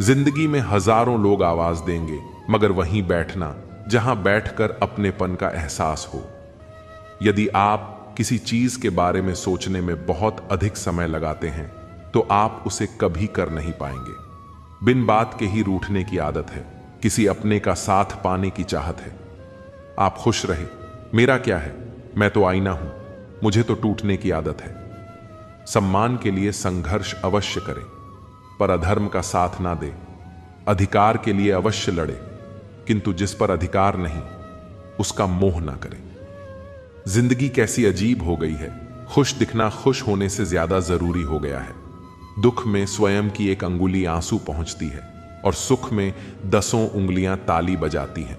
जिंदगी में हजारों लोग आवाज देंगे, मगर वहीं बैठना जहां बैठकर अपनेपन का एहसास हो। यदि आप किसी चीज के बारे में सोचने में बहुत अधिक समय लगाते हैं तो आप उसे कभी कर नहीं पाएंगे। बिन बात के ही रूठने की आदत है, किसी अपने का साथ पाने की चाहत है। आप खुश रहे, मेरा क्या है, मैं तो आईना हूं, मुझे तो टूटने की आदत है। सम्मान के लिए संघर्ष अवश्य करें, पर अधर्म का साथ ना दे। अधिकार के लिए अवश्य लड़े, किंतु जिस पर अधिकार नहीं उसका मोह ना करें। जिंदगी कैसी अजीब हो गई है। खुश दिखना खुश होने से ज्यादा जरूरी हो गया है। दुख में स्वयं की एक अंगुली आंसू पहुंचती है और सुख में 10 उंगलियां ताली बजाती हैं।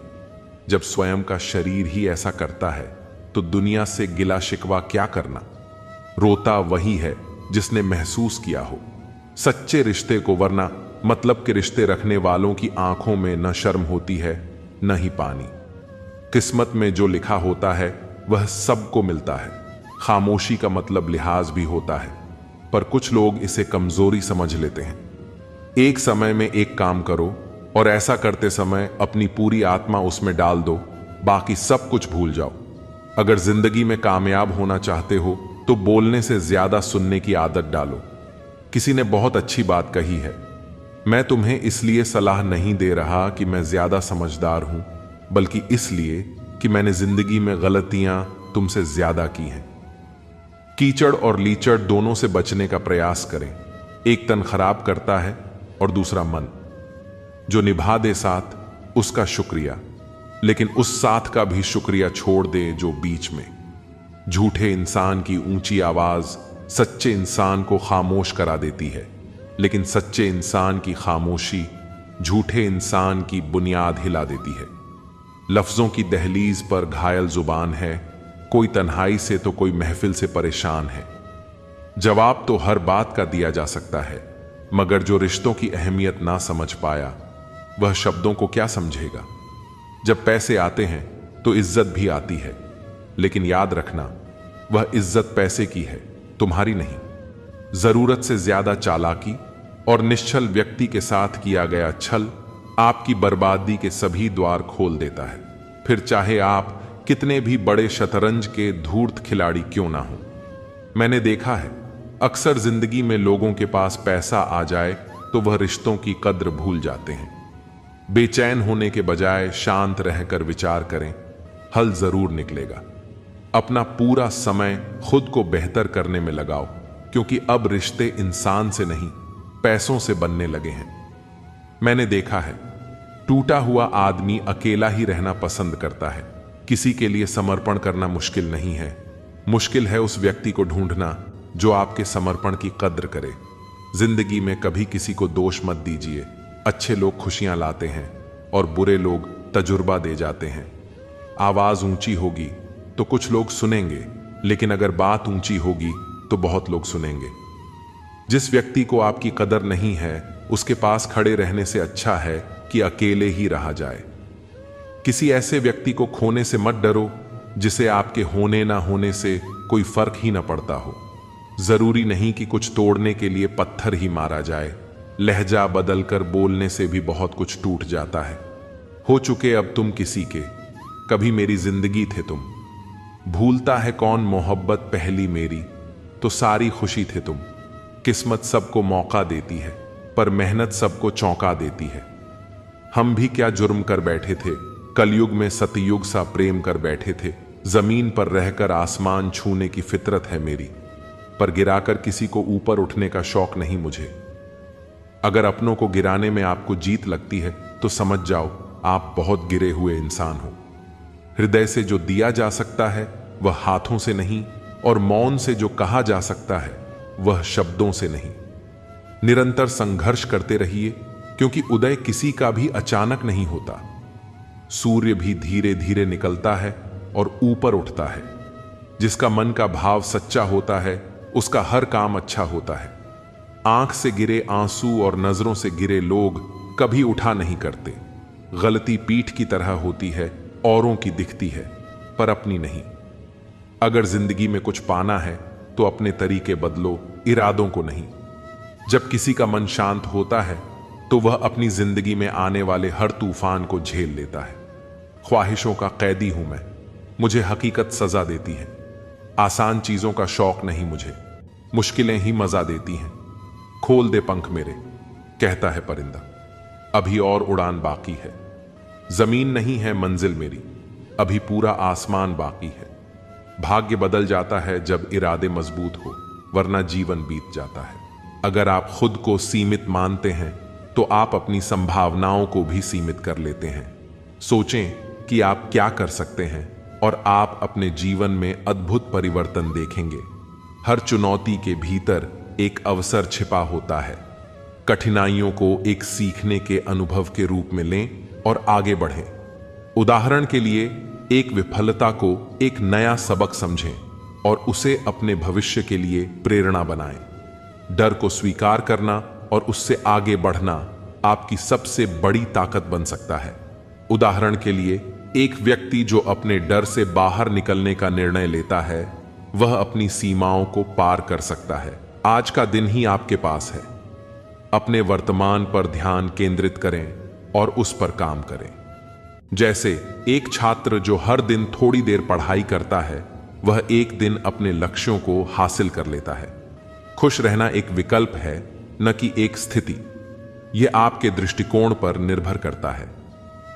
जब स्वयं का शरीर ही ऐसा करता है तो दुनिया से गिला शिकवा क्या करना। रोता वही है जिसने महसूस किया हो सच्चे रिश्ते को, वरना मतलब के रिश्ते रखने वालों की आंखों में न शर्म होती है न ही पानी। किस्मत में जो लिखा होता है वह सबको मिलता है। खामोशी का मतलब लिहाज भी होता है, पर कुछ लोग इसे कमजोरी समझ लेते हैं। एक समय में एक काम करो और ऐसा करते समय अपनी पूरी आत्मा उसमें डाल दो, बाकी सब कुछ भूल जाओ। अगर जिंदगी में कामयाब होना चाहते हो तो बोलने से ज्यादा सुनने की आदत डालो। किसी ने बहुत अच्छी बात कही है, मैं तुम्हें इसलिए सलाह नहीं दे रहा कि मैं ज्यादा समझदार हूं, बल्कि इसलिए कि मैंने जिंदगी में गलतियां तुमसे ज्यादा की हैं। कीचड़ और लीचड़ दोनों से बचने का प्रयास करें। एक तन खराब करता है और दूसरा मन। जो निभा दे साथ उसका शुक्रिया, लेकिन उस साथ का भी शुक्रिया छोड़ दे जो बीच में। झूठे इंसान की ऊंची आवाज सच्चे इंसान को खामोश करा देती है, लेकिन सच्चे इंसान की खामोशी झूठे इंसान की बुनियाद हिला देती है। लफ्जों की दहलीज पर घायल जुबान है, कोई तन्हाई से तो कोई महफिल से परेशान है। जवाब तो हर बात का दिया जा सकता है, मगर जो रिश्तों की अहमियत ना समझ पाया वह शब्दों को क्या समझेगा। जब पैसे आते हैं तो इज्जत भी आती है, लेकिन याद रखना वह इज्जत पैसे की है, तुम्हारी नहीं। जरूरत से ज्यादा चालाकी और निश्चल व्यक्ति के साथ किया गया छल आपकी बर्बादी के सभी द्वार खोल देता है, फिर चाहे आप कितने भी बड़े शतरंज के धूर्त खिलाड़ी क्यों ना हो। मैंने देखा है अक्सर जिंदगी में लोगों के पास पैसा आ जाए तो वह रिश्तों की कद्र भूल जाते हैं। बेचैन होने के बजाय शांत रहकर विचार करें, हल जरूर निकलेगा। अपना पूरा समय खुद को बेहतर करने में लगाओ, क्योंकि अब रिश्ते इंसान से नहीं पैसों से बनने लगे हैं। मैंने देखा है टूटा हुआ आदमी अकेला ही रहना पसंद करता है। किसी के लिए समर्पण करना मुश्किल नहीं है, मुश्किल है उस व्यक्ति को ढूंढना जो आपके समर्पण की कद्र करे। जिंदगी में कभी किसी को दोष मत दीजिए। अच्छे लोग खुशियां लाते हैं और बुरे लोग तजुर्बा दे जाते हैं। आवाज ऊंची होगी तो कुछ लोग सुनेंगे, लेकिन अगर बात ऊंची होगी तो बहुत लोग सुनेंगे। जिस व्यक्ति को आपकी कदर नहीं है उसके पास खड़े रहने से अच्छा है कि अकेले ही रहा जाए। किसी ऐसे व्यक्ति को खोने से मत डरो जिसे आपके होने ना होने से कोई फर्क ही ना पड़ता हो। जरूरी नहीं कि कुछ तोड़ने के लिए पत्थर ही मारा जाए। लहजा बदलकर बोलने से भी बहुत कुछ टूट जाता है। हो चुके अब तुम किसी के, कभी मेरी जिंदगी थे तुम। भूलता है कौन मोहब्बत पहली मेरी, तो सारी खुशी थे तुम। किस्मत सबको मौका देती है, पर मेहनत सबको चौंका देती है। हम भी क्या जुर्म कर बैठे थे, कलयुग में सतयुग सा प्रेम कर बैठे थे। जमीन पर रहकर आसमान छूने की फितरत है मेरी, पर गिराकर किसी को ऊपर उठने का शौक नहीं मुझे। अगर अपनों को गिराने में आपको जीत लगती है तो समझ जाओ आप बहुत गिरे हुए इंसान हो। हृदय से जो दिया जा सकता है वह हाथों से नहीं, और मौन से जो कहा जा सकता है वह शब्दों से नहीं। निरंतर संघर्ष करते रहिए, क्योंकि उदय किसी का भी अचानक नहीं होता। सूर्य भी धीरे धीरे निकलता है और ऊपर उठता है। जिसका मन का भाव सच्चा होता है उसका हर काम अच्छा होता है। आंख से गिरे आंसू और नजरों से गिरे लोग कभी उठा नहीं करते। गलती पीठ की तरह होती है, औरों की दिखती है पर अपनी नहीं। अगर जिंदगी में कुछ पाना है तो अपने तरीके बदलो, इरादों को नहीं। जब किसी का मन शांत होता है तो वह अपनी जिंदगी में आने वाले हर तूफान को झेल लेता है। ख्वाहिशों का कैदी हूं मैं, मुझे हकीकत सजा देती है। आसान चीजों का शौक नहीं मुझे, मुश्किलें ही मजा देती हैं। खोल दे पंख मेरे, कहता है परिंदा, अभी और उड़ान बाकी है। जमीन नहीं है मंजिल मेरी, अभी पूरा आसमान बाकी है। भाग्य बदल जाता है जब इरादे मजबूत हो, वरना जीवन बीत जाता है। अगर आप खुद को सीमित मानते हैं तो आप अपनी संभावनाओं को भी सीमित कर लेते हैं। सोचें कि आप क्या कर सकते हैं और आप अपने जीवन में अद्भुत परिवर्तन देखेंगे। हर चुनौती के भीतर एक अवसर छिपा होता है। कठिनाइयों को एक सीखने के अनुभव के रूप में लें और आगे बढ़ें। उदाहरण के लिए, एक विफलता को एक नया सबक समझें और उसे अपने भविष्य के लिए प्रेरणा बनाएं। डर को स्वीकार करना और उससे आगे बढ़ना आपकी सबसे बड़ी ताकत बन सकता है। उदाहरण के लिए, एक व्यक्ति जो अपने डर से बाहर निकलने का निर्णय लेता है वह अपनी सीमाओं को पार कर सकता है। आज का दिन ही आपके पास है। अपने वर्तमान पर ध्यान केंद्रित करें और उस पर काम करें। जैसे एक छात्र जो हर दिन थोड़ी देर पढ़ाई करता है, वह एक दिन अपने लक्ष्यों को हासिल कर लेता है। खुश रहना एक विकल्प है, न कि एक स्थिति। यह आपके दृष्टिकोण पर निर्भर करता है।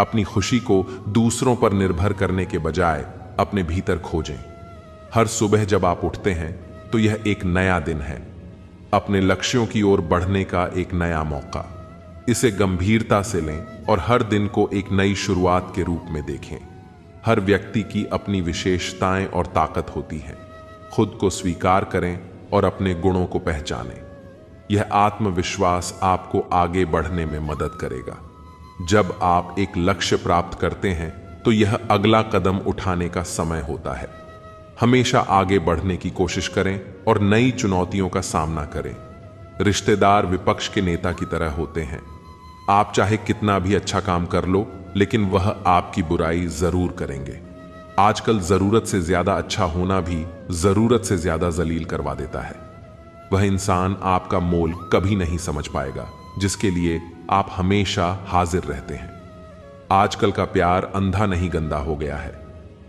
अपनी खुशी को दूसरों पर निर्भर करने के बजाय अपने भीतर खोजें। हर सुबह जब आप उठते हैं तो यह एक नया दिन है, अपने लक्ष्यों की ओर बढ़ने का एक नया मौका। इसे गंभीरता से लें और हर दिन को एक नई शुरुआत के रूप में देखें। हर व्यक्ति की अपनी विशेषताएं और ताकत होती है। खुद को स्वीकार करें और अपने गुणों को पहचानें। यह आत्मविश्वास आपको आगे बढ़ने में मदद करेगा। जब आप एक लक्ष्य प्राप्त करते हैं तो यह अगला कदम उठाने का समय होता है। हमेशा आगे बढ़ने की कोशिश करें और नई चुनौतियों का सामना करें। रिश्तेदार विपक्ष के नेता की तरह होते हैं। आप चाहे कितना भी अच्छा काम कर लो, लेकिन वह आपकी बुराई जरूर करेंगे। आजकल जरूरत से ज्यादा अच्छा होना भी जरूरत से ज्यादा जलील करवा देता है। वह इंसान आपका मोल कभी नहीं समझ पाएगा जिसके लिए आप हमेशा हाजिर रहते हैं। आजकल का प्यार अंधा नहीं गंदा हो गया है।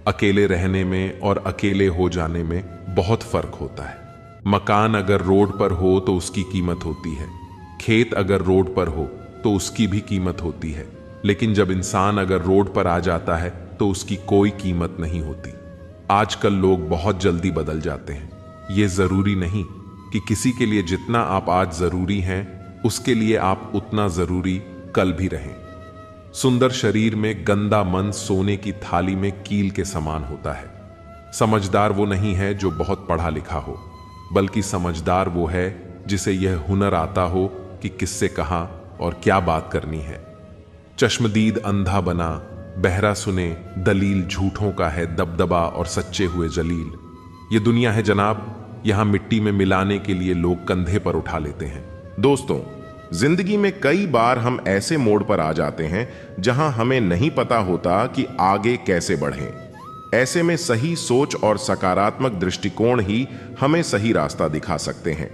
अकेले रहने में और अकेले हो जाने में बहुत फर्क होता है। मकान अगर रोड पर हो तो उसकी कीमत होती है, खेत अगर रोड पर हो तो उसकी भी कीमत होती है, लेकिन जब इंसान अगर रोड पर आ जाता है तो उसकी कोई कीमत नहीं होती। आजकल लोग बहुत जल्दी बदल जाते हैं। ये जरूरी नहीं कि किसी के लिए जितना आप आज जरूरी हैं उसके लिए आप उतना जरूरी कल भी रहें। सुंदर शरीर में गंदा मन सोने की थाली में कील के समान होता है। समझदार वो नहीं है जो बहुत पढ़ा लिखा हो, बल्कि समझदार वो है जिसे यह हुनर आता हो कि किससे कहां और क्या बात करनी है। चश्मदीद अंधा बना, बहरा सुने, दलील झूठों का है दबदबा और सच्चे हुए जलील। ये दुनिया है जनाब, यहां मिट्टी में मिलाने के लिए लोग कंधे पर उठा लेते हैं। दोस्तों, जिंदगी में कई बार हम ऐसे मोड़ पर आ जाते हैं जहां हमें नहीं पता होता कि आगे कैसे बढ़ें। ऐसे में सही सोच और सकारात्मक दृष्टिकोण ही हमें सही रास्ता दिखा सकते हैं।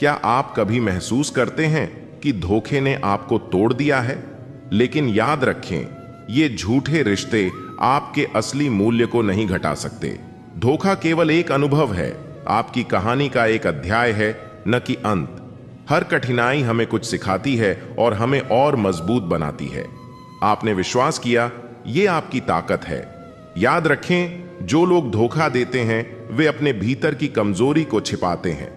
क्या आप कभी महसूस करते हैं कि धोखे ने आपको तोड़ दिया है? लेकिन याद रखें, ये झूठे रिश्ते आपके असली मूल्य को नहीं घटा सकते। धोखा केवल एक अनुभव है, आपकी कहानी का एक अध्याय है, न कि अंत। हर कठिनाई हमें कुछ सिखाती है और हमें और मजबूत बनाती है। आपने विश्वास किया, ये आपकी ताकत है। याद रखें, जो लोग धोखा देते हैं वे अपने भीतर की कमजोरी को छिपाते हैं।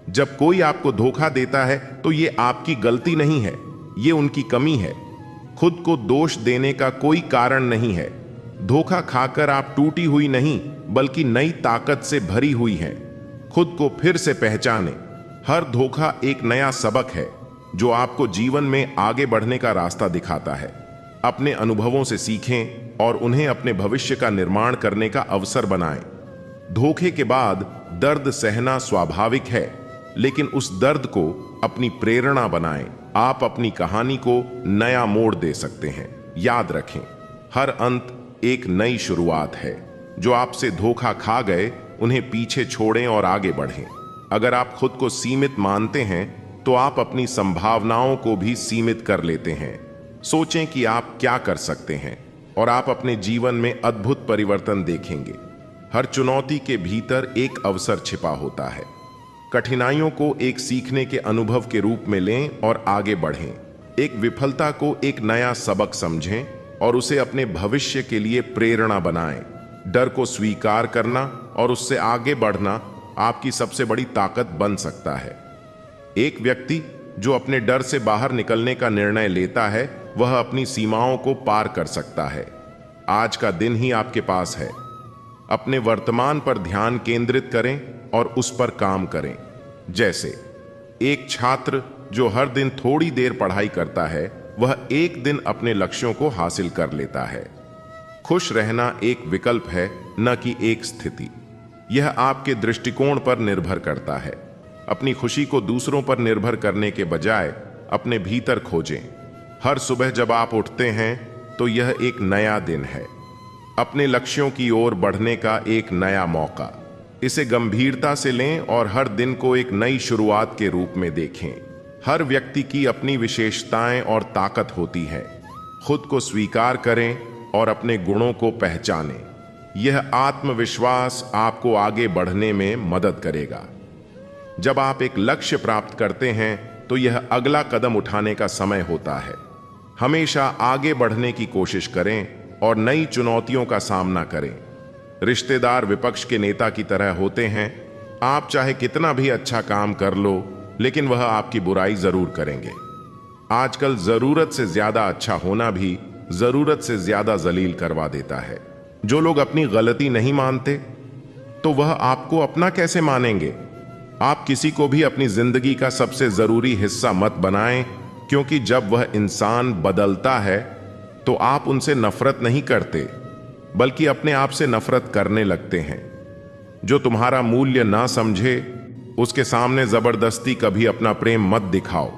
जब कोई आपको धोखा देता है तो ये आपकी गलती नहीं है, ये उनकी कमी है। खुद को दोष देने का कोई कारण नहीं है। धोखा खाकर आप टूटी हुई नहीं, बल्कि नई ताकत से भरी हुई हैं। खुद को फिर से पहचानें। हर धोखा एक नया सबक है जो आपको जीवन में आगे बढ़ने का रास्ता दिखाता है। अपने अनुभवों से सीखें और उन्हें अपने भविष्य का निर्माण करने का अवसर बनाएं। धोखे के बाद दर्द सहना स्वाभाविक है, लेकिन उस दर्द को अपनी प्रेरणा बनाएं। आप अपनी कहानी को नया मोड़ दे सकते हैं। याद रखें, हर अंत एक नई शुरुआत है। जो आपसे धोखा खा गए उन्हें पीछे छोड़ें और आगे बढ़ें। अगर आप खुद को सीमित मानते हैं तो आप अपनी संभावनाओं को भी सीमित कर लेते हैं। सोचें कि आप क्या कर सकते हैं और आप अपने जीवन में अद्भुत परिवर्तन देखेंगे। हर चुनौती के भीतर एक अवसर छिपा होता है। कठिनाइयों को एक सीखने के अनुभव के रूप में लें और आगे बढ़ें। एक विफलता को एक नया सबक समझें और उसे अपने भविष्य के लिए प्रेरणा बनाएं। डर को स्वीकार करना और उससे आगे बढ़ना आपकी सबसे बड़ी ताकत बन सकता है। एक व्यक्ति जो अपने डर से बाहर निकलने का निर्णय लेता है, वह अपनी सीमाओं को पार कर सकता है। आज का दिन ही आपके पास है। अपने वर्तमान पर ध्यान केंद्रित करें और उस पर काम करें। जैसे एक छात्र जो हर दिन थोड़ी देर पढ़ाई करता है, वह एक दिन अपने लक्ष्यों को हासिल कर लेता है। खुश रहना एक विकल्प है, न कि एक स्थिति। यह आपके दृष्टिकोण पर निर्भर करता है। अपनी खुशी को दूसरों पर निर्भर करने के बजाय अपने भीतर खोजें। हर सुबह जब आप उठते हैं तो यह एक नया दिन है, अपने लक्ष्यों की ओर बढ़ने का एक नया मौका। इसे गंभीरता से लें और हर दिन को एक नई शुरुआत के रूप में देखें। हर व्यक्ति की अपनी विशेषताएं और ताकत होती है। खुद को स्वीकार करें और अपने गुणों को पहचानें। यह आत्मविश्वास आपको आगे बढ़ने में मदद करेगा। जब आप एक लक्ष्य प्राप्त करते हैं तो यह अगला कदम उठाने का समय होता है। हमेशा आगे बढ़ने की कोशिश करें और नई चुनौतियों का सामना करें। रिश्तेदार विपक्ष के नेता की तरह होते हैं। आप चाहे कितना भी अच्छा काम कर लो, लेकिन वह आपकी बुराई जरूर करेंगे। आजकल जरूरत से ज्यादा अच्छा होना भी जरूरत से ज्यादा जलील करवा देता है। जो लोग अपनी गलती नहीं मानते तो वह आपको अपना कैसे मानेंगे? आप किसी को भी अपनी जिंदगी का सबसे जरूरी हिस्सा मत बनाएं, क्योंकि जब वह इंसान बदलता है तो आप उनसे नफरत नहीं करते, बल्कि अपने आप से नफरत करने लगते हैं। जो तुम्हारा मूल्य ना समझे उसके सामने जबरदस्ती कभी अपना प्रेम मत दिखाओ।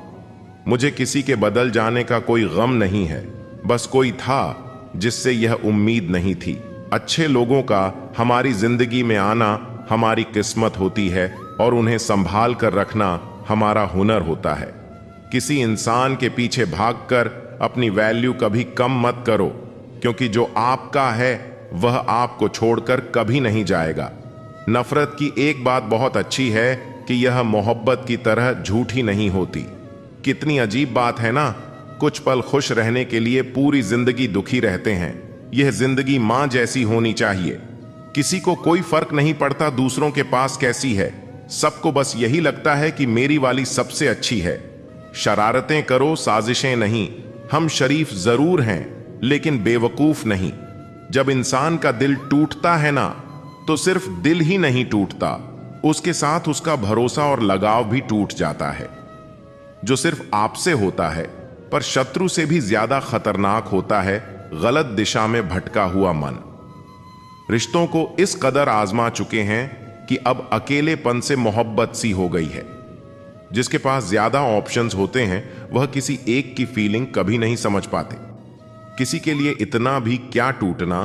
मुझे किसी के बदल जाने का कोई गम नहीं है, बस कोई था जिससे यह उम्मीद नहीं थी। अच्छे लोगों का हमारी जिंदगी में आना हमारी किस्मत होती है और उन्हें संभाल कर रखना हमारा हुनर होता है। किसी इंसान के पीछे भागकर अपनी वैल्यू कभी कम मत करो, क्योंकि जो आपका है वह आपको छोड़कर कभी नहीं जाएगा। नफरत की एक बात बहुत अच्छी है कि यह मोहब्बत की तरह झूठी नहीं होती। कितनी अजीब बात है ना, कुछ पल खुश रहने के लिए पूरी जिंदगी दुखी रहते हैं। यह जिंदगी मां जैसी होनी चाहिए। किसी को कोई फर्क नहीं पड़ता दूसरों के पास कैसी है, सबको बस यही लगता है कि मेरी वाली सबसे अच्छी है। शरारतें करो, साजिशें नहीं। हम शरीफ जरूर हैं लेकिन बेवकूफ नहीं। जब इंसान का दिल टूटता है ना, तो सिर्फ दिल ही नहीं टूटता, उसके साथ उसका भरोसा और लगाव भी टूट जाता है। जो सिर्फ आपसे होता है, पर शत्रु से भी ज्यादा खतरनाक होता है गलत दिशा में भटका हुआ मन। रिश्तों को इस कदर आजमा चुके हैं कि अब अकेलेपन से मोहब्बत सी हो गई है। जिसके पास ज्यादा ऑप्शंस होते हैं वह किसी एक की फीलिंग कभी नहीं समझ पाते। किसी के लिए इतना भी क्या टूटना